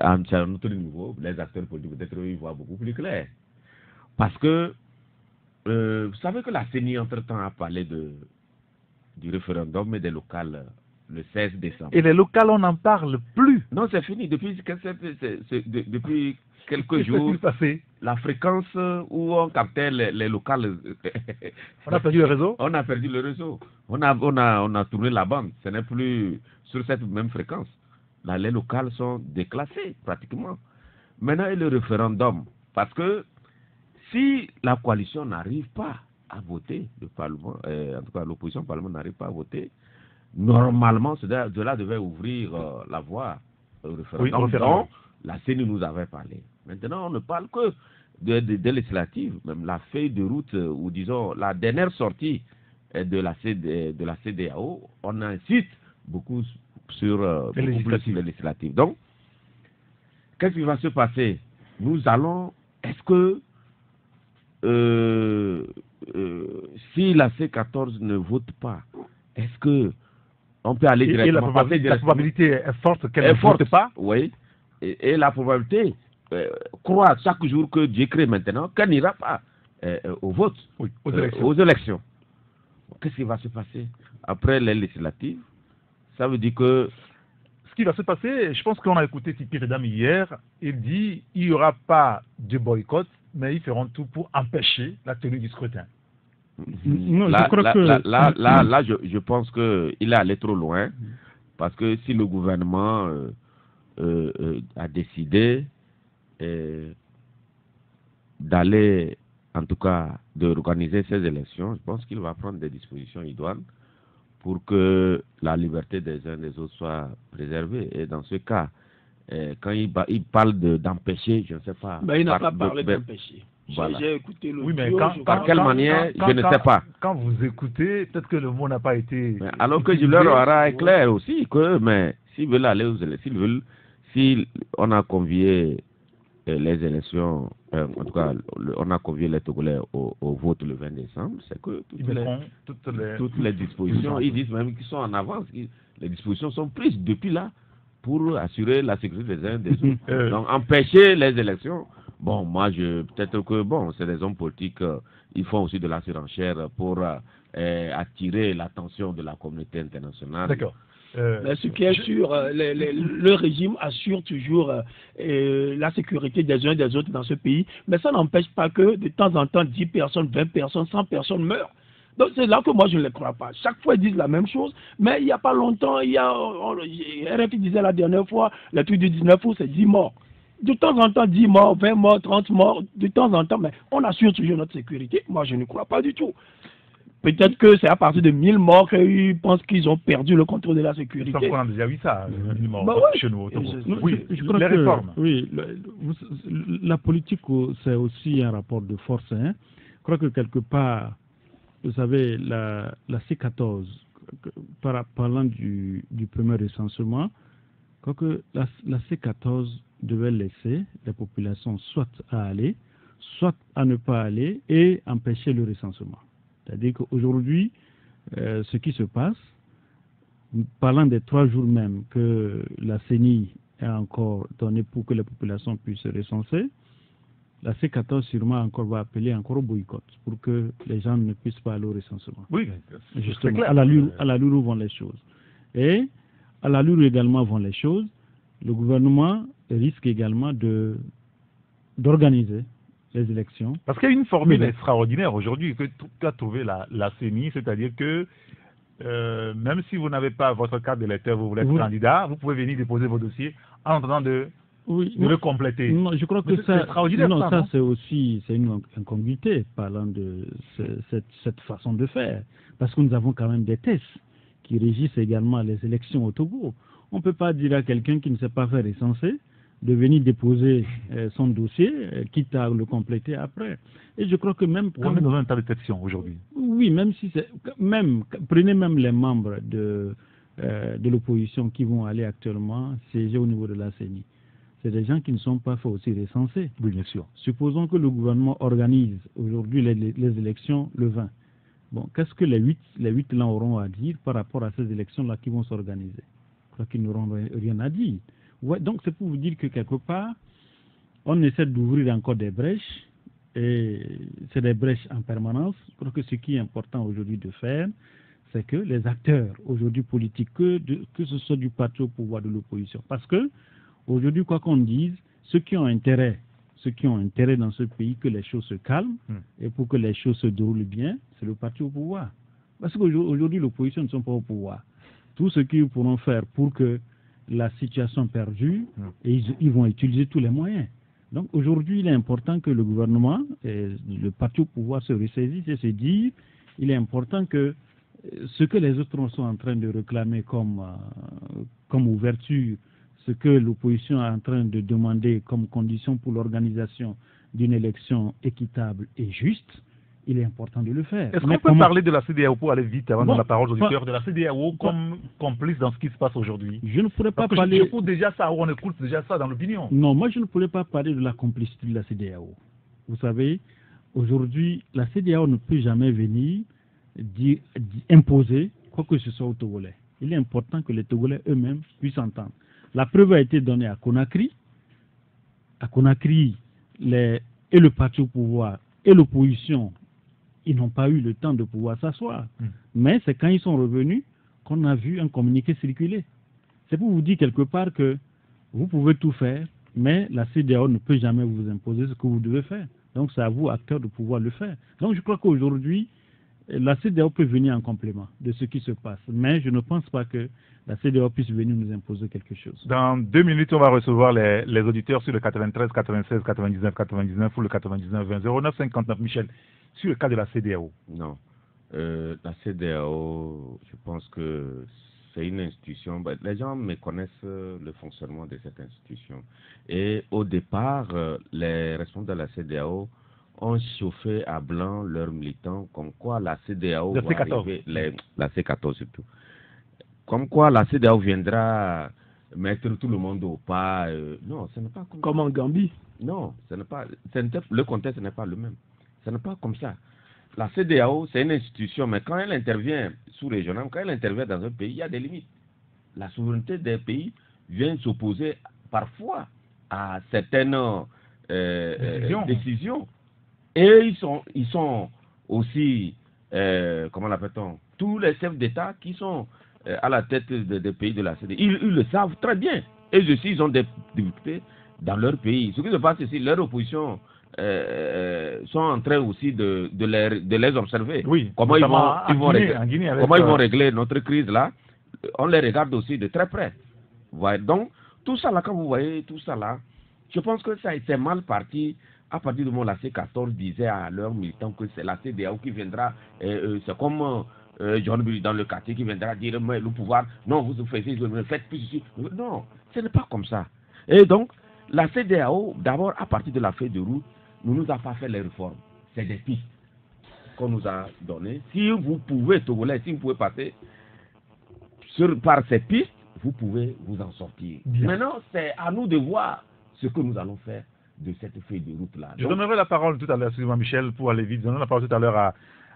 à un autre niveau, les acteurs politiques, peut-être ils voient beaucoup plus clair. Parce que, vous savez que la CENI, entre-temps, a parlé du référendum et des locales le 16 décembre. Et les locales, on n'en parle plus. Non, c'est fini. Depuis quelques jours, qu'est-ce qui s'est passé? La fréquence où on captait les locales. On a perdu le réseau? On a perdu le réseau. On a tourné la bande. Ce n'est plus sur cette même fréquence. Là, les locales sont déclassées pratiquement. Maintenant, il y a le référendum. Parce que si la coalition n'arrive pas à voter, le Parlement, en tout cas l'opposition au Parlement n'arrive pas à voter, normalement, cela devait ouvrir la voie au référendum. Oui, dont la CENI nous avait parlé. Maintenant, on ne parle que des législatives, même la feuille de route, ou disons la dernière sortie de la CEDEAO, on insiste beaucoup sur les législatives. Donc, qu'est-ce qui va se passer? Nous allons, est-ce que si la C14 ne vote pas, est-ce que on peut aller directement? Et la probabilité est forte qu'elle ne vote pas? Oui. Et la probabilité croit chaque jour que Dieu crée maintenant qu'elle n'ira pas au vote, oui, aux élections. Qu'est-ce qui va se passer après les législatives? Ça veut dire que ce qui va se passer, je pense qu'on a écouté Tipi Redam hier, il dit il n'y aura pas de boycott, mais ils feront tout pour empêcher la tenue du scrutin. Non, là, je crois je pense qu'il est allé trop loin, parce que si le gouvernement a décidé d'aller, en tout cas, d'organiser ces élections, je pense qu'il va prendre des dispositions idoines pour que la liberté des uns et des autres soit préservée. Et dans ce cas, quand il parle d'empêcher, je ne sais pas. Il n'a pas parlé d'empêcher. Voilà. J'ai écouté le oui, mais par quelle manière, je ne sais pas. Quand vous écoutez, peut-être que le mot n'a pas été... Mais alors que je leur aurai clair aussi que, mais s'ils veulent aller aux élections, si on a convié les élections, en tout cas, on a convié les Togolais au vote le 20 décembre, c'est que toutes les dispositions, ils disent même qu'ils sont en avance, les dispositions sont prises depuis là pour assurer la sécurité des uns et des autres. Donc, empêcher les élections, bon, moi, peut-être que, bon, c'est des hommes politiques, ils font aussi de la surenchère pour attirer l'attention de la communauté internationale. D'accord. Ce qui est sûr, le régime assure toujours la sécurité des uns et des autres dans ce pays, mais ça n'empêche pas que de temps en temps, 10 personnes, 20 personnes, 100 personnes meurent. Donc c'est là que moi je ne les crois pas. Chaque fois ils disent la même chose, mais il n'y a pas longtemps, RFI disait la dernière fois, le truc du 19 août, c'est 10 morts. De temps en temps, 10 morts, 20 morts, 30 morts, de temps en temps, mais on assure toujours notre sécurité. Moi je ne crois pas du tout. Peut-être que c'est à partir de 1000 morts qu'ils pensent qu'ils ont perdu le contrôle de la sécurité. On a déjà vu ça, 1000 morts chez nous. Oui, je crois les réformes. Oui, la politique, c'est aussi un rapport de force. Hein. Je crois que quelque part, vous savez, la C14, parlant du premier recensement, je crois que la C14 devait laisser les populations soit à aller, soit à ne pas aller et empêcher le recensement. C'est-à-dire qu'aujourd'hui, ce qui se passe, parlant des 3 jours même que la CENI a encore donné pour que les populations puissent se recenser, la C14 sûrement encore va appeler encore au boycott pour que les gens ne puissent pas aller au recensement. Oui, justement, clair. À l'allure où vont les choses. Et à l'allure où également vont les choses, le gouvernement risque également d'organiser les élections. Parce qu'il y a une formule extraordinaire aujourd'hui qu'a trouvé la CENI, c'est-à-dire que même si vous n'avez pas votre carte d'électeur, vous voulez être candidat, vous pouvez venir déposer vos dossiers en attendant de le compléter. Non, je crois que c'est aussi une incongruité parlant de cette façon de faire. Parce que nous avons quand même des tests qui régissent également les élections au Togo. On ne peut pas dire à quelqu'un qui ne sait pas faire recenser de venir déposer son dossier, quitte à le compléter après. Et je crois que même... On est dans un tas de questions aujourd'hui. Oui, même si c'est... Prenez même les membres de l'opposition qui vont aller actuellement siéger au niveau de la CENI. C'est des gens qui ne sont pas fait aussi recensés. Oui, bien sûr. Supposons que le gouvernement organise aujourd'hui les élections le 20. Bon, qu'est-ce que les 8 là auront à dire par rapport à ces élections-là qui vont s'organiser? Je crois qu'ils n'auront rien à dire. Ouais, donc c'est pour vous dire que quelque part, on essaie d'ouvrir encore des brèches, et c'est des brèches en permanence. Je crois que ce qui est important aujourd'hui de faire, c'est que les acteurs aujourd'hui politiques, que ce soit du parti au pouvoir, de l'opposition, parce que aujourd'hui, quoi qu'on dise, ceux qui ont intérêt dans ce pays que les choses se calment et pour que les choses se déroulent bien, c'est le parti au pouvoir. Parce qu'aujourd'hui, l'opposition ne sont pas au pouvoir. Tout ce qu'ils pourront faire pour que la situation perdure, et ils vont utiliser tous les moyens. Donc aujourd'hui, il est important que le gouvernement et le parti au pouvoir se ressaisissent et se disent, il est important que ce que les autres sont en train de réclamer comme ouverture, ce que l'opposition est en train de demander comme condition pour l'organisation d'une élection équitable et juste, il est important de le faire. Est-ce qu'on peut parler de la CEDEAO pour aller vite avant de la parole aux auditeurs, de la CEDEAO comme complice dans ce qui se passe aujourd'hui? Je ne pourrais pas parler... parler... J'écoute déjà ça, on écoute déjà ça dans l'opinion. Non, moi je ne pourrais pas parler de la complicité de la CEDEAO. Vous savez, aujourd'hui, la CEDEAO ne peut jamais venir imposer quoi que ce soit aux Togolais. Il est important que les Togolais eux-mêmes puissent entendre. La preuve a été donnée à Conakry. À Conakry, et le parti au pouvoir et l'opposition, ils n'ont pas eu le temps de pouvoir s'asseoir. Mais c'est quand ils sont revenus qu'on a vu un communiqué circuler. C'est pour vous dire quelque part que vous pouvez tout faire, mais la CEDEAO ne peut jamais vous imposer ce que vous devez faire. Donc c'est à vous, acteurs, de pouvoir le faire. Donc je crois qu'aujourd'hui, la CEDEAO peut venir en complément de ce qui se passe. Mais je ne pense pas que la CEDEAO puisse venir nous imposer quelque chose. Dans 2 minutes, on va recevoir les auditeurs sur le 93, 96, 99, 99 ou le 99, 20, 09, 59. Michel, sur le cas de la CEDEAO. Non. La CEDEAO, je pense que c'est une institution. Les gens méconnaissent le fonctionnement de cette institution. Et au départ, les responsables de la CEDEAO ont chauffé à blanc leurs militants comme quoi la CEDEAO la va C14. arriver, la C14 surtout, comme quoi la CEDEAO viendra mettre tout le monde au pas. Non, ce n'est pas comme en Gambie. Non, le contexte n'est pas le même. Ce n'est pas comme ça. La CEDEAO, c'est une institution, mais quand elle intervient sous-régionale, quand elle intervient dans un pays, il y a des limites. La souveraineté des pays vient s'opposer parfois à certaines décisions. Et ils sont aussi, comment l'appelle-t-on, tous les chefs d'État qui sont à la tête des pays de la CEDEAO. Ils le savent très bien. Et aussi, ils ont des difficultés dans leur pays. Ce qui se passe ici, leur opposition sont en train aussi de les observer. Oui, comment ils vont régler notre crise là. On les regarde aussi de très près. Ouais, donc, tout ça là, quand vous voyez tout ça là, je pense que ça c'est mal parti. À partir du moment où la C14 disait à leurs militants que c'est la CEDEAO qui viendra, c'est comme John Bull dans le quartier qui viendra dire mais le pouvoir, non, vous faites plus ici. Non, ce n'est pas comme ça. Et donc, la CEDEAO, d'abord, à partir de la feuille de route, ne nous a pas fait les réformes. C'est des pistes qu'on nous a données. Si vous pouvez, Togolais, si vous pouvez passer par ces pistes, vous pouvez vous en sortir. Bien. Maintenant, c'est à nous de voir ce que nous allons faire de cette feuille de route-là. Je donnerai la parole tout à l'heure, excusez-moi Michel, pour aller vite. Je donnerai la parole tout à l'heure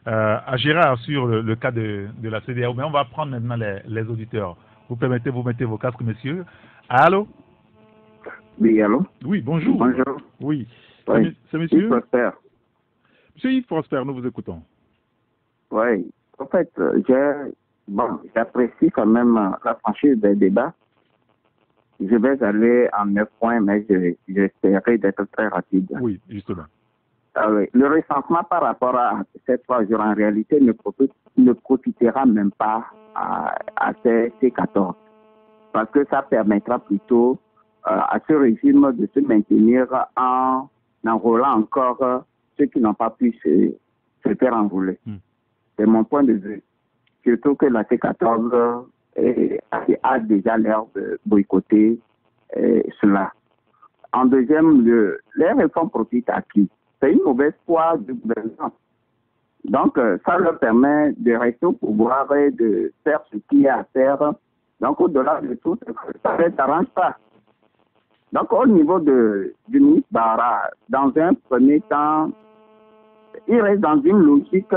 à Gérard sur le cas de la CEDEAO. Mais on va prendre maintenant les auditeurs. Vous permettez, vous mettez vos casques, messieurs. Allô? Oui, allô? Oui, bonjour. Bonjour. Oui. Oui. C'est monsieur? Yves Prosper. Monsieur Yves Prosper, nous vous écoutons. Oui. En fait, j'apprécie quand même la franchise des débats. Je vais aller en 9 points, mais j'essaierai d'être très rapide. Oui, justement. Oui. Le recensement par rapport à ces 3 jours, en réalité, ne profitera même pas à ces 14. Parce que ça permettra plutôt à ce régime de se maintenir en enrôlant encore ceux qui n'ont pas pu se faire enrôler. C'est mon point de vue. Surtout que la C14 a déjà l'air de boycotter cela. En deuxième lieu, les réformes profitent à qui? C'est une mauvaise foi du gouvernement. Donc, ça leur permet de rester au pouvoir et de faire ce qu'il y a à faire. Donc, au-delà de tout, ça ne s'arrange pas. Donc, au niveau du ministre Bara, dans un premier temps, il reste dans une logique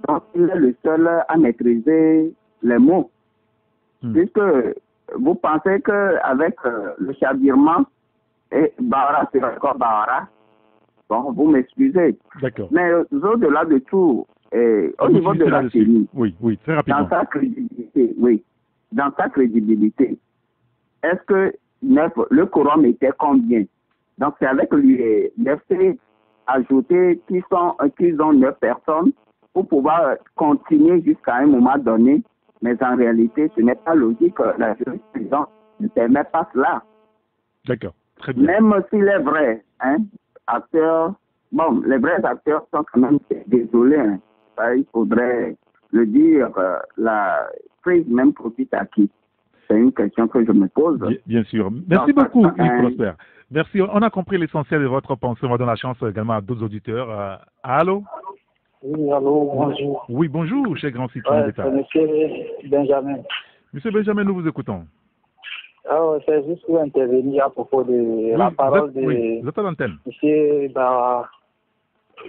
dont il est le seul à maîtriser les mots. Puisque vous pensez qu'avec le chavirement, et Bara c'est encore Bara, bon, vous m'excusez. D'accord. Mais au-delà de tout, au niveau de la CENI, oui, très rapidement. Dans sa crédibilité, est-ce que le quorum était combien? Donc c'est avec l'UFC ajouté qu'ils ont 9 personnes pour pouvoir continuer jusqu'à un moment donné, mais en réalité, ce n'est pas logique. La jurisprudence ne permet pas cela. D'accord, très bien. Même s'il est vrai, acteurs, les vrais acteurs sont quand même désolés. Il faudrait le dire, la prise même profite à qui? C'est une question que je me pose. Bien sûr. Merci beaucoup, Yves Prosper. Merci. On a compris l'essentiel de votre pensée. On va donner la chance également à d'autres auditeurs. Allô? Oui, allô, bonjour. Oui, bonjour, cher grand citoyen d'État. C'est monsieur Benjamin. Monsieur Benjamin, nous vous écoutons. C'est juste pour intervenir à propos de la parole de vous êtes à l'antenne. monsieur Barra.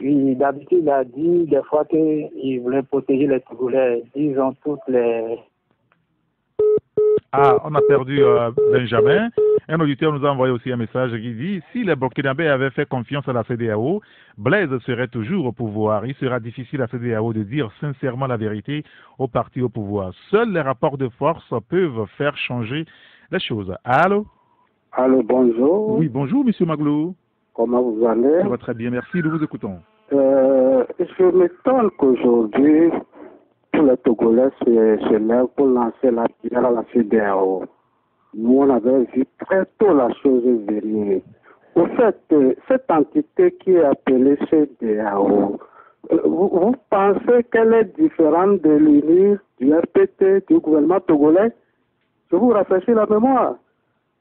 Oui, d'habitude, il a dit des fois qu'il voulait protéger les Togolais, disons toutes les... On a perdu Benjamin. Un auditeur nous a envoyé aussi un message qui dit « Si les Burkinabés avaient fait confiance à la CEDEAO, Blaise serait toujours au pouvoir. Il sera difficile à la CEDEAO de dire sincèrement la vérité aux partis au pouvoir. Seuls les rapports de force peuvent faire changer les choses. » Allô? Allô, bonjour. Oui, bonjour, monsieur Maglou. Comment vous allez? Ça va très bien, merci, nous vous écoutons. Je m'étonne qu'aujourd'hui, tous les Togolais se lèvent pour lancer la pierre à la CEDEAO. Nous, on avait vu très tôt la chose venir. Au fait, cette entité qui est appelée CEDEAO, vous pensez qu'elle est différente de l'UNI, du RPT, du gouvernement togolais? Je vous rafraîchis la mémoire.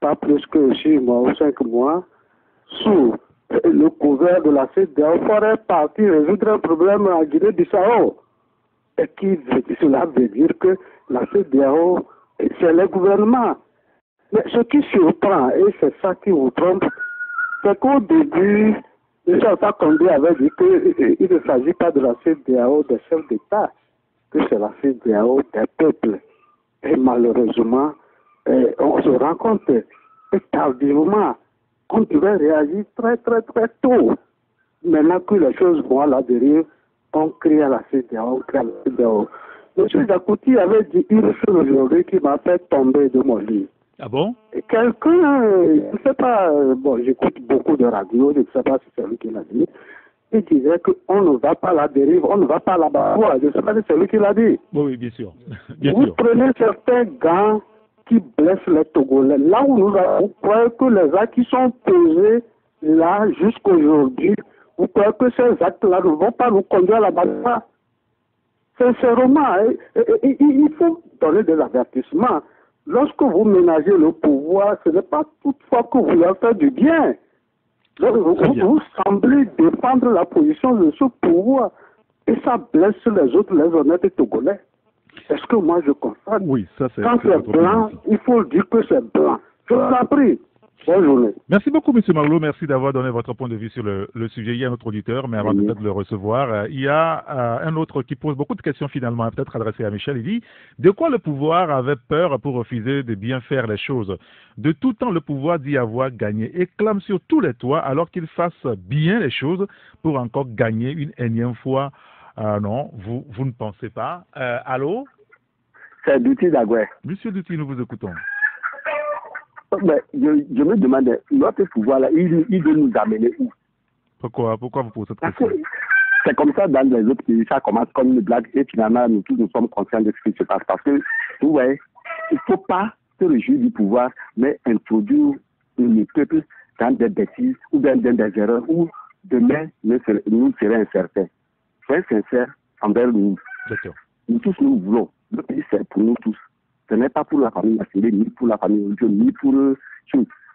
Pas plus que 6 mois ou 5 mois, sous le couvert de la CEDEAO, ferait partie résoudre un problème en Guinée-Bissau. Et cela veut dire que la CEDEAO, c'est le gouvernement. Mais ce qui surprend, et c'est ça qui vous trompe, c'est qu'au début, M. Alpha Condé avait dit qu'il ne s'agit pas de la CEDEAO des chefs d'État, que c'est la CEDEAO des peuples. Et malheureusement, on se rend compte que tardivement, on devait réagir très très très tôt. Maintenant que les choses vont à la dérive, on crie à la CEDEAO, on crie à la CEDEAO. M. Jakouti avait dit une chose aujourd'hui qui m'a fait tomber de mon lit. Ah bon? Quelqu'un, je ne sais pas, j'écoute beaucoup de radio, je ne sais pas si c'est lui qui l'a dit, il disait qu'on ne va pas à la dérive, on ne va pas à la barre. Je ne sais pas si c'est lui qui l'a dit. Oui, bien sûr. Vous prenez certains gants qui blessent les Togolais. Là où nous avons croyez que les actes qui sont posés là jusqu'aujourd'hui, vous croyez que ces actes-là ne vont pas nous conduire à la barre? Sincèrement, il faut donner des avertissements. Lorsque vous ménagez le pouvoir, ce n'est pas toutefois que vous leur faites du bien. Vous semblez défendre la position de ce pouvoir et ça blesse les autres, les honnêtes Togolais. Est-ce que moi je constate? Oui, ça c'est... Quand c'est blanc, il faut dire que c'est blanc. Je vous en prie. Bonne journée. Merci beaucoup, M. Marlot. Merci d'avoir donné votre point de vue sur le sujet. Il y a un autre auditeur, mais avant peut-être de le recevoir, il y a un autre qui pose beaucoup de questions finalement, peut-être adressées à Michel. Il dit, de quoi le pouvoir avait peur pour refuser de bien faire les choses? De tout temps, le pouvoir dit avoir gagné et clame sur tous les toits alors qu'il fasse bien les choses pour encore gagner une énième fois. Non, vous ne pensez pas. Allô? C'est Douti Dagoué. Monsieur Douti, nous vous écoutons. Mais je me demande, notre pouvoir-là, il veut nous amener où? Pourquoi vous posez cette question? C'est comme ça dans les autres pays, ça commence comme une blague et finalement nous tous nous sommes conscients de ce qui se passe. Parce que, vous voyez, il ne faut pas se réjouir du pouvoir, mais introduire le peuple dans des bêtises ou dans des erreurs où demain nous serons incertains. Soyez sincères envers nous. D'accord. Nous tous nous voulons. Le pays c'est pour nous tous. Ce n'est pas pour la famille Massiré, ni pour la famille Ojo, ni pour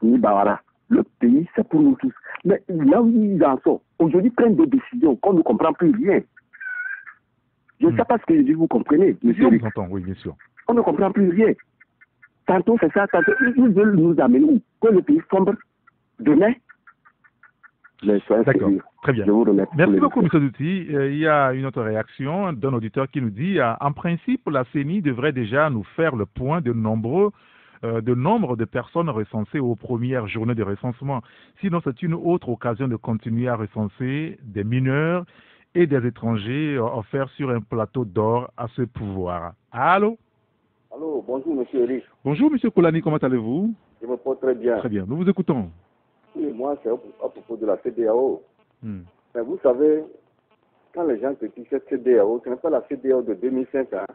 ni Bawara. Le pays, c'est pour nous tous. Mais là où ils en sont, aujourd'hui, prennent des décisions qu'on ne comprend plus rien. Je ne sais pas ce que je dis, vous comprenez, monsieur. Je vous entends, oui, bien sûr. On ne comprend plus rien. Tantôt c'est ça, tantôt ils veulent nous amener où? Que le pays sombre demain. D'accord, très bien. Je vous remercie. Merci beaucoup, M. Douti. Il y a une autre réaction d'un auditeur qui nous dit en principe, la CENI devrait déjà nous faire le point de nombre de personnes recensées aux premières journées de recensement. Sinon, c'est une autre occasion de continuer à recenser des mineurs et des étrangers offerts sur un plateau d'or à ce pouvoir. Allô? Allô, bonjour monsieur Eric. Bonjour monsieur Kolani, comment allez-vous? Je me porte très bien. Très bien, nous vous écoutons. Oui, moi c'est à propos de la CEDEAO. Mais vous savez, quand les gens critiquent cette CEDEAO, ce n'est pas la CEDEAO de 2005. Hein.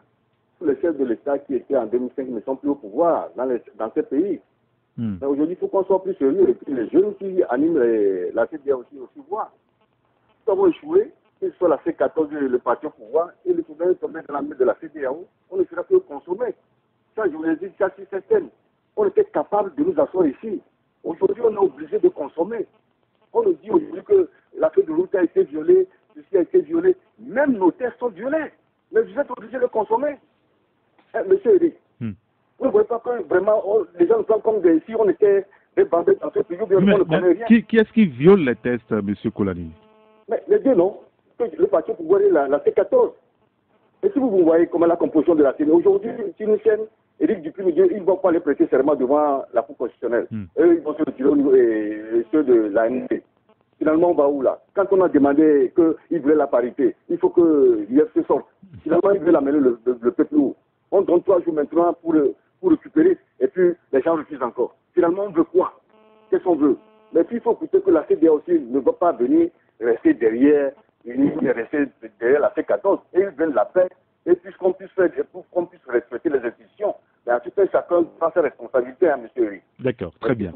Tous les chefs de l'État qui étaient en 2005 ne sont plus au pouvoir dans ces pays. Mais aujourd'hui, il faut qu'on soit plus sérieux. Et puis les jeunes qui animent la CEDEAO aussi voient. Nous avons échoué, que ce soit la C14, le parti au pouvoir, et le gouvernement tombé dans la main de la CEDEAO, on ne sera que consommer. Ça, je vous l'ai dit, ça c'est certain. On était capable de nous asseoir ici. Aujourd'hui, on est obligé de consommer. On nous dit aujourd'hui que la feuille de route a été violée, ceci a été violé. Même nos terres sont violées. Mais vous êtes obligé de consommer. Monsieur Eric, vous ne voyez pas que vraiment, les gens nous prennent comme si on était des bandits dans ce pays, ou bien on ne connaît rien. Qui est-ce qui viole les tests, monsieur Kolani? Mais les deux, non. Le parti au pouvoir est la C14. Et si vous voyez comment la composition de la CEDEAO, aujourd'hui, si nous sommes Éric Dupont-Aignan, ils ne vont pas aller prêter serment devant la Cour constitutionnelle. Eux, ils vont se retirer au niveau ceux de l'ANC. Finalement, on va où là? Quand on a demandé qu'ils voulaient la parité, il faut que l'IFC sorte. Finalement, ils veulent amener le peuple où? On donne 3 jours maintenant pour récupérer, et puis les gens refusent encore. Finalement, on veut quoi? Qu'est-ce qu'on veut? Mais puis il faut écouter que la CEDEAO aussi ne va pas venir rester derrière la C14. Et ils veulent la paix, et puis qu'on puisse respecter les institutions. Mais en tout cas, chacun prend ses responsabilités, hein, monsieur Eric. D'accord, très bien.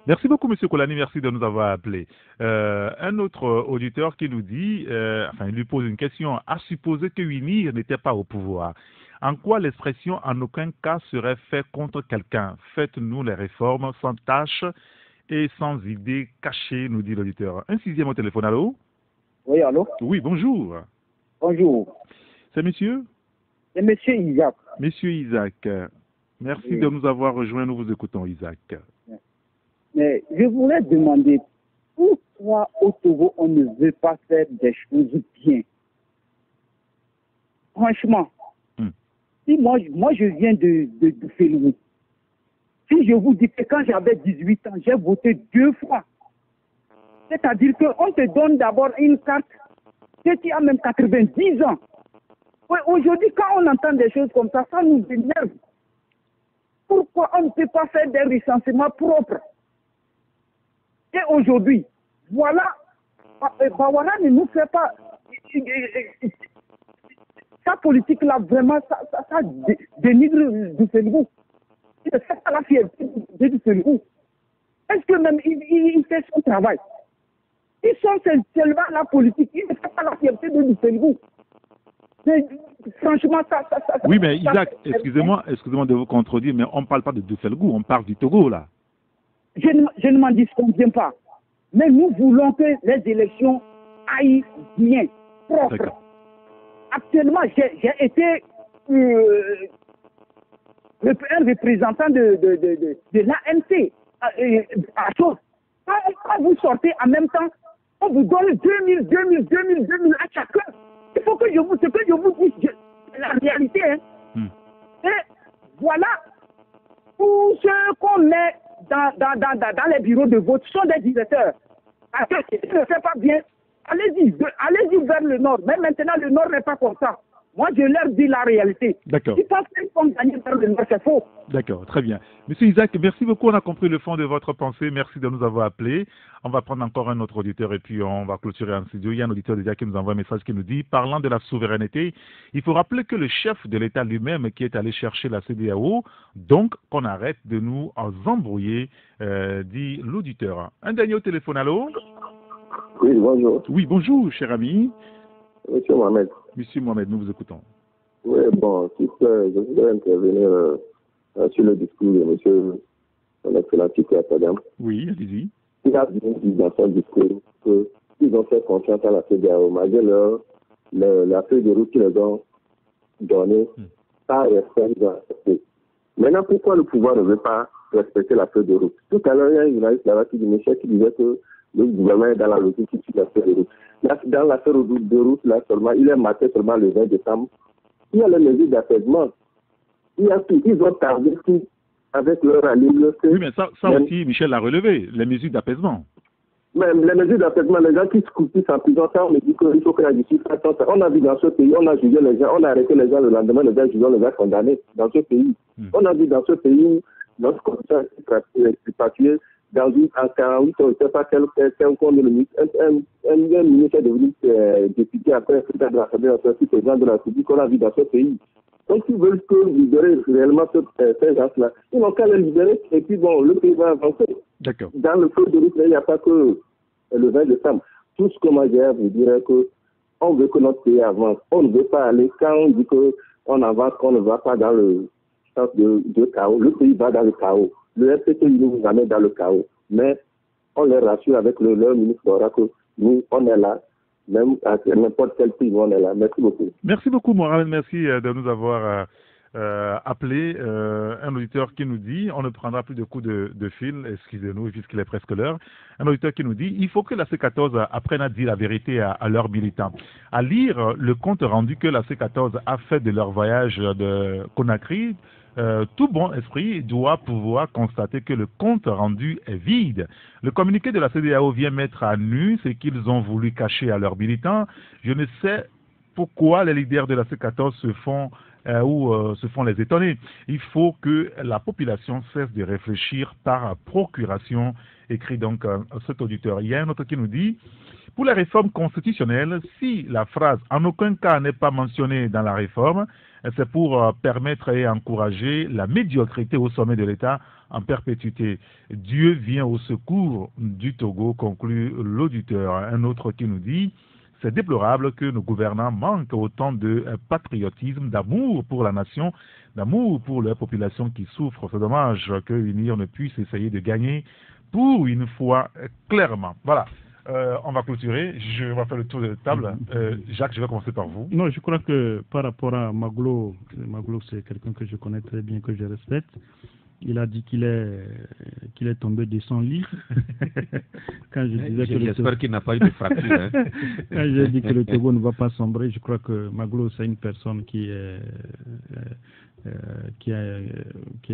Merci beaucoup, monsieur Kolani, merci de nous avoir appelé. Un autre auditeur qui nous dit, il lui pose une question, à supposer que UNIR n'était pas au pouvoir. En quoi l'expression en aucun cas serait faite contre quelqu'un? Faites-nous les réformes sans tâche et sans idée cachée, nous dit l'auditeur. Un 6e au téléphone, allô? Oui, allô? Oui, bonjour. Bonjour. C'est monsieur? C'est monsieur Isaac. Monsieur Isaac, merci de nous avoir rejoints, nous vous écoutons, Isaac. Mais je voulais demander, pourquoi au Togo on ne veut pas faire des choses bien? Franchement, si moi je viens de Félou, si je vous dis que quand j'avais 18 ans, j'ai voté 2 fois. C'est-à-dire qu'on te donne d'abord une carte qui a même 90 ans. Ouais, aujourd'hui, quand on entend des choses comme ça nous énerve. Pourquoi on ne peut pas faire des recensements propres? Et aujourd'hui, voilà, Bawara ne nous fait pas... Sa politique-là, vraiment, ça dénigre du Sénégal. C'est pas la fierté du Sénégal. Est-ce que même il fait son travail? Ils sont seulement la politique, ils ne font pas la fierté du Sénégal. Franchement, ça... Oui, mais Isaac, excusez-moi de vous contredire, mais on ne parle pas de Duffelgou, on parle du Togo, là. Je ne m'en disconviens pas. Mais nous voulons que les élections aillent bien, propres. Actuellement, j'ai été un représentant de l'ANC à chose. Quand vous sortez en même temps, on vous donne 2000 à chacun. Il faut que je vous dise la réalité. Hein. Et voilà, tous ceux qu'on met dans les bureaux de vote sont des directeurs. Parce que si tu ne fais pas bien, allez-y vers le nord. Mais maintenant, le nord n'est pas comme ça. Moi, je leur dis la réalité. D'accord. Ils pensent qu'ils vont gagner vers le nord, c'est faux. D'accord, très bien. Monsieur Isaac, merci beaucoup. On a compris le fond de votre pensée. Merci de nous avoir appelés. On va prendre encore un autre auditeur et puis on va clôturer en studio. Il y a un auditeur déjà qui nous envoie un message qui nous dit, parlant de la souveraineté, il faut rappeler que le chef de l'État lui-même qui est allé chercher la CEDEAO, donc qu'on arrête de nous embrouiller, dit l'auditeur. Un dernier au téléphone, allô? Oui, bonjour. Oui, bonjour, cher ami. Monsieur Mohamed. Monsieur Mohamed, nous vous écoutons. Oui, bon, je voudrais intervenir sur le discours de monsieur son excellent Tiko Atadam. Oui, allez-y. Il a bien dit dans son discours qu'ils ont fait confiance à la CEDEAO, malgré la feuille de route qu'ils leur ont donnée, par respect, ils ont accepté. Maintenant, pourquoi le pouvoir ne veut pas respecter la feuille de route? Tout à l'heure, il y a un journaliste là-bas qui disait que le gouvernement est dans la logique qui suit la feuille de route. Là, dans la feuille de route, là seulement, il est marqué seulement le 20 décembre. Il y a les mesures d'apaisement. Il y a tout. Ils ont tardé tout avec leur allié. Oui, mais ça aussi, Michel l'a relevé, les mesures d'apaisement. même les mesures d'apaisement, les gens qui se coupent en prison, ça, on me dit qu'il faut que la justice fasse ça. On a vu dans ce pays, on a jugé les gens, on a arrêté les gens le lendemain, les gens jugés, les gens condamnés dans ce pays. On a vu dans ce pays où notre commission est expatriée dans une, en 48, on ne sait pas quel ministre, un ministre est devenu député après de l'Assemblée nationale, président de la République, qu'on a vu dans ce pays. Donc, ils veulent que libérer réellement ces gens-là. Ils n'ont qu'à les libérer et puis bon, le pays va avancer. D'accord. Dans le feu de route, il n'y a pas que le 20 décembre. Tout ce que moi j'ai à vous dire est que on veut que notre pays avance. On ne veut pas aller, quand on dit qu'on avance, qu'on ne va pas dans le sens de chaos. Le pays va dans le chaos. Le FPT nous amène dans le chaos. Mais on les rassure avec leur ministre que nous, on est là. Même à n'importe quel pays, on est là. Merci beaucoup. Merci beaucoup, Mohamed. Merci de nous avoir appelé. Un auditeur qui nous dit, on ne prendra plus de coups de fil, excusez-nous, puisqu'il est presque l'heure. Un auditeur qui nous dit, il faut que la C14 apprenne à dire la vérité à leurs militants. À lire le compte rendu que la C14 a fait de leur voyage de Conakry, tout bon esprit doit pouvoir constater que le compte rendu est vide. Le communiqué de la CEDEAO vient mettre à nu ce qu'ils ont voulu cacher à leurs militants. Je ne sais pourquoi les leaders de la C14 se font les étonner. Il faut que la population cesse de réfléchir par procuration, écrit donc cet auditeur. Il y a un autre qui nous dit, pour les réformes constitutionnelles, si la phrase « en aucun cas n'est pas mentionnée dans la réforme », c'est pour permettre et encourager la médiocrité au sommet de l'État en perpétuité. Dieu vient au secours du Togo, conclut l'auditeur. Un autre qui nous dit, c'est déplorable que nos gouvernants manquent autant de patriotisme, d'amour pour la nation, d'amour pour la population qui souffre. C'est dommage que l'UNIR ne puisse essayer de gagner pour une fois clairement. Voilà. On va clôturer. Je vais faire le tour de la table. Jacques, je vais commencer par vous. Non, je crois que par rapport à Maglo, c'est quelqu'un que je connais très bien, que je respecte. Il a dit qu'il est tombé de son lit. Quand je disais que j'espère qu'il n'a pas eu de fracture. Hein. Quand j'ai dit que le Togo ne va pas sombrer, je crois que Maglo, c'est une personne qui est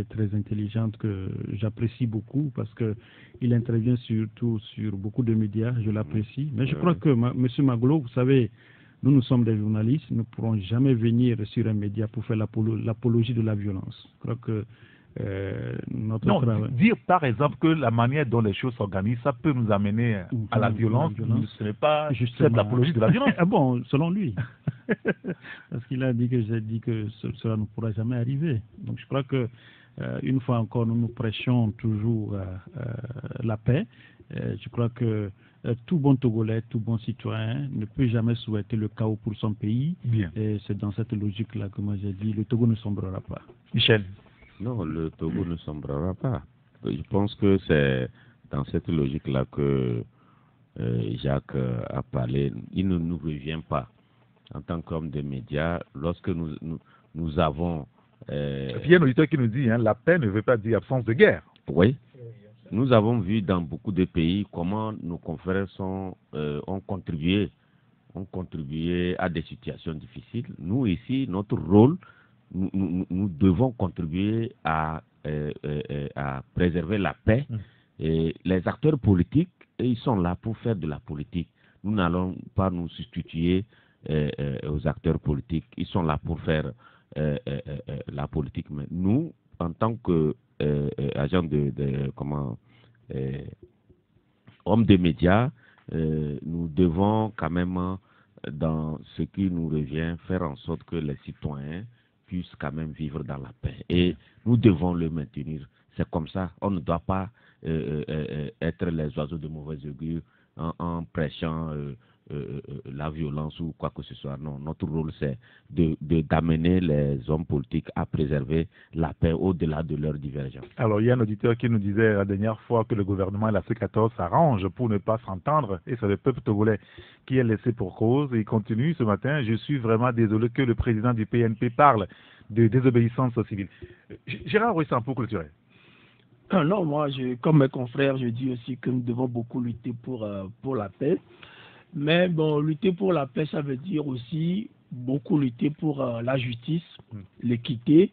très intelligente, que j'apprécie beaucoup parce que il intervient surtout sur beaucoup de médias, je l'apprécie. Mais je crois que M. Maglo, vous savez, nous sommes des journalistes, nous ne pourrons jamais venir sur un média pour faire l'apologie de la violence. Je crois que dire par exemple que la manière dont les choses s'organisent, ça peut nous amener à la violence. Ce n'est pas juste l'apologie de la violence. Ah bon, selon lui. Parce qu'il a dit que j'ai dit que cela ne pourra jamais arriver. Donc je crois que une fois encore, nous prêchons toujours la paix. Je crois que tout bon Togolais, tout bon citoyen ne peut jamais souhaiter le chaos pour son pays. Bien. Et c'est dans cette logique-là que moi j'ai dit, le Togo ne sombrera pas. Michel. Non, le Togo ne sombrera pas. Je pense que c'est dans cette logique-là que Jacques a parlé. Il ne nous revient pas en tant qu'homme de médias lorsque nous avons... Il y a un auditeur qui nous dit la paix ne veut pas dire absence de guerre. Oui. Nous avons vu dans beaucoup de pays comment nos confrères ont contribué à des situations difficiles. Nous, ici, notre rôle, nous devons contribuer à préserver la paix. Et les acteurs politiques, ils sont là pour faire de la politique. Nous n'allons pas nous substituer aux acteurs politiques. Ils sont là pour faire la politique. Mais nous, en tant que agents hommes de médias, nous devons quand même, dans ce qui nous revient, faire en sorte que les citoyens puissent quand même vivre dans la paix. Et nous devons le maintenir. C'est comme ça. On ne doit pas être les oiseaux de mauvais augure en prêchant la violence ou quoi que ce soit. Non, notre rôle, c'est d'amener les hommes politiques à préserver la paix au-delà de leurs divergences. Alors, il y a un auditeur qui nous disait la dernière fois que le gouvernement et la C14 s'arrangent pour ne pas s'entendre, et c'est le peuple togolais qui est laissé pour cause. Et il continue ce matin, je suis vraiment désolé que le président du PNP parle de désobéissance civile. Gérard Ouessant, pour clôturer. Non, moi, comme mes confrères, je dis aussi que nous devons beaucoup lutter pour la paix. Mais bon, lutter pour la paix, ça veut dire aussi beaucoup lutter pour la justice, l'équité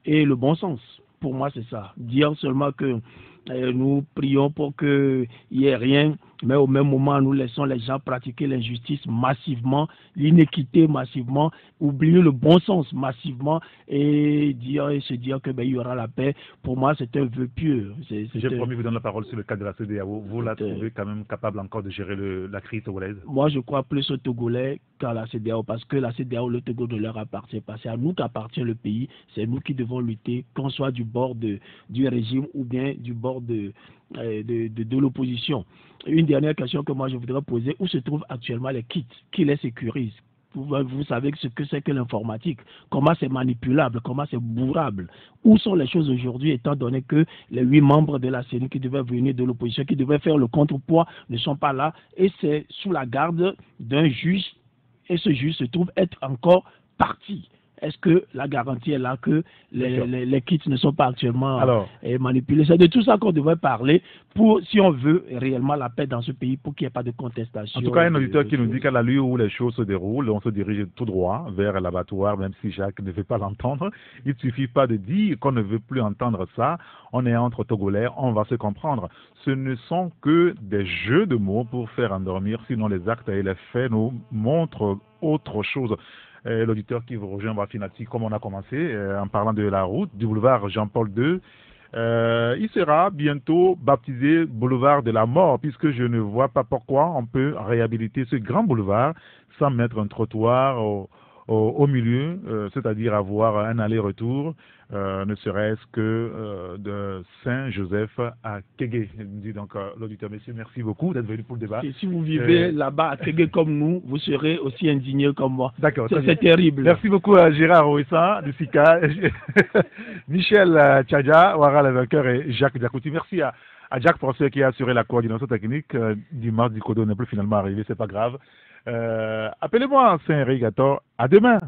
et le bon sens. Pour moi, c'est ça. Dire seulement que Nous prions pour qu'il n'y ait rien, mais au même moment, nous laissons les gens pratiquer l'injustice massivement, l'inéquité massivement, oublier le bon sens massivement et se dire que il y aura la paix. Pour moi, c'est un vœu pieux. J'ai promis de vous donner la parole sur le cas de la CEDEAO. Vous la trouvez quand même capable encore de gérer la crise togolaise? Moi, je crois plus aux Togolais qu'à la CEDEAO, parce que la CEDEAO, le Togo ne leur appartient pas. C'est à nous qu'appartient le pays. C'est nous qui devons lutter, qu'on soit du bord du régime ou bien du bord de l'opposition. Une dernière question que moi je voudrais poser: où se trouvent actuellement les kits? Qui les sécurise? Vous savez ce que c'est que l'informatique, comment c'est manipulable, comment c'est bourrable. Où sont les choses aujourd'hui, étant donné que les 8 membres de la CENI qui devaient venir de l'opposition, qui devaient faire le contrepoids, ne sont pas là, et c'est sous la garde d'un juge, et ce juge se trouve être encore parti. Est-ce que la garantie est là que les kits ne sont pas actuellement manipulés? C'est de tout ça qu'on devrait parler si on veut réellement la paix dans ce pays, pour qu'il n'y ait pas de contestation. En tout cas, un auditeur qui nous dit qu'à l'allure où les choses se déroulent, on se dirige tout droit vers l'abattoir, même si Jacques ne veut pas l'entendre. Il ne suffit pas de dire qu'on ne veut plus entendre ça. On est entre Togolais, on va se comprendre. Ce ne sont que des jeux de mots pour faire endormir, sinon les actes et les faits nous montrent autre chose. L'auditeur qui vous rejoint va finir comme on a commencé, en parlant de la route du boulevard Jean-Paul II. Il sera bientôt baptisé boulevard de la mort, puisque je ne vois pas pourquoi on peut réhabiliter ce grand boulevard sans mettre un trottoir au milieu, c'est-à-dire avoir un aller-retour, ne serait-ce que de Saint-Joseph à Kégué. Dit donc l'auditeur. Messieurs, merci beaucoup d'être venu pour le débat. Et si vous vivez là-bas à Kégué comme nous, vous serez aussi indigné comme moi. D'accord. C'est terrible. Merci beaucoup à Gérard Ouessa du SICA, Michel Tchadja, Ouara le vainqueur, et Jacques Diakouti. Merci à Jacques pour ceux qui a assuré la coordination technique. Dimanche, Dikodo n'est plus finalement arrivé, c'est pas grave. Appelez-moi Saint-Irrigator. À demain.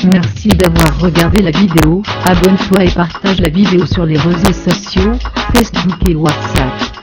Merci d'avoir regardé la vidéo, abonne-toi et partage la vidéo sur les réseaux sociaux, Facebook et WhatsApp.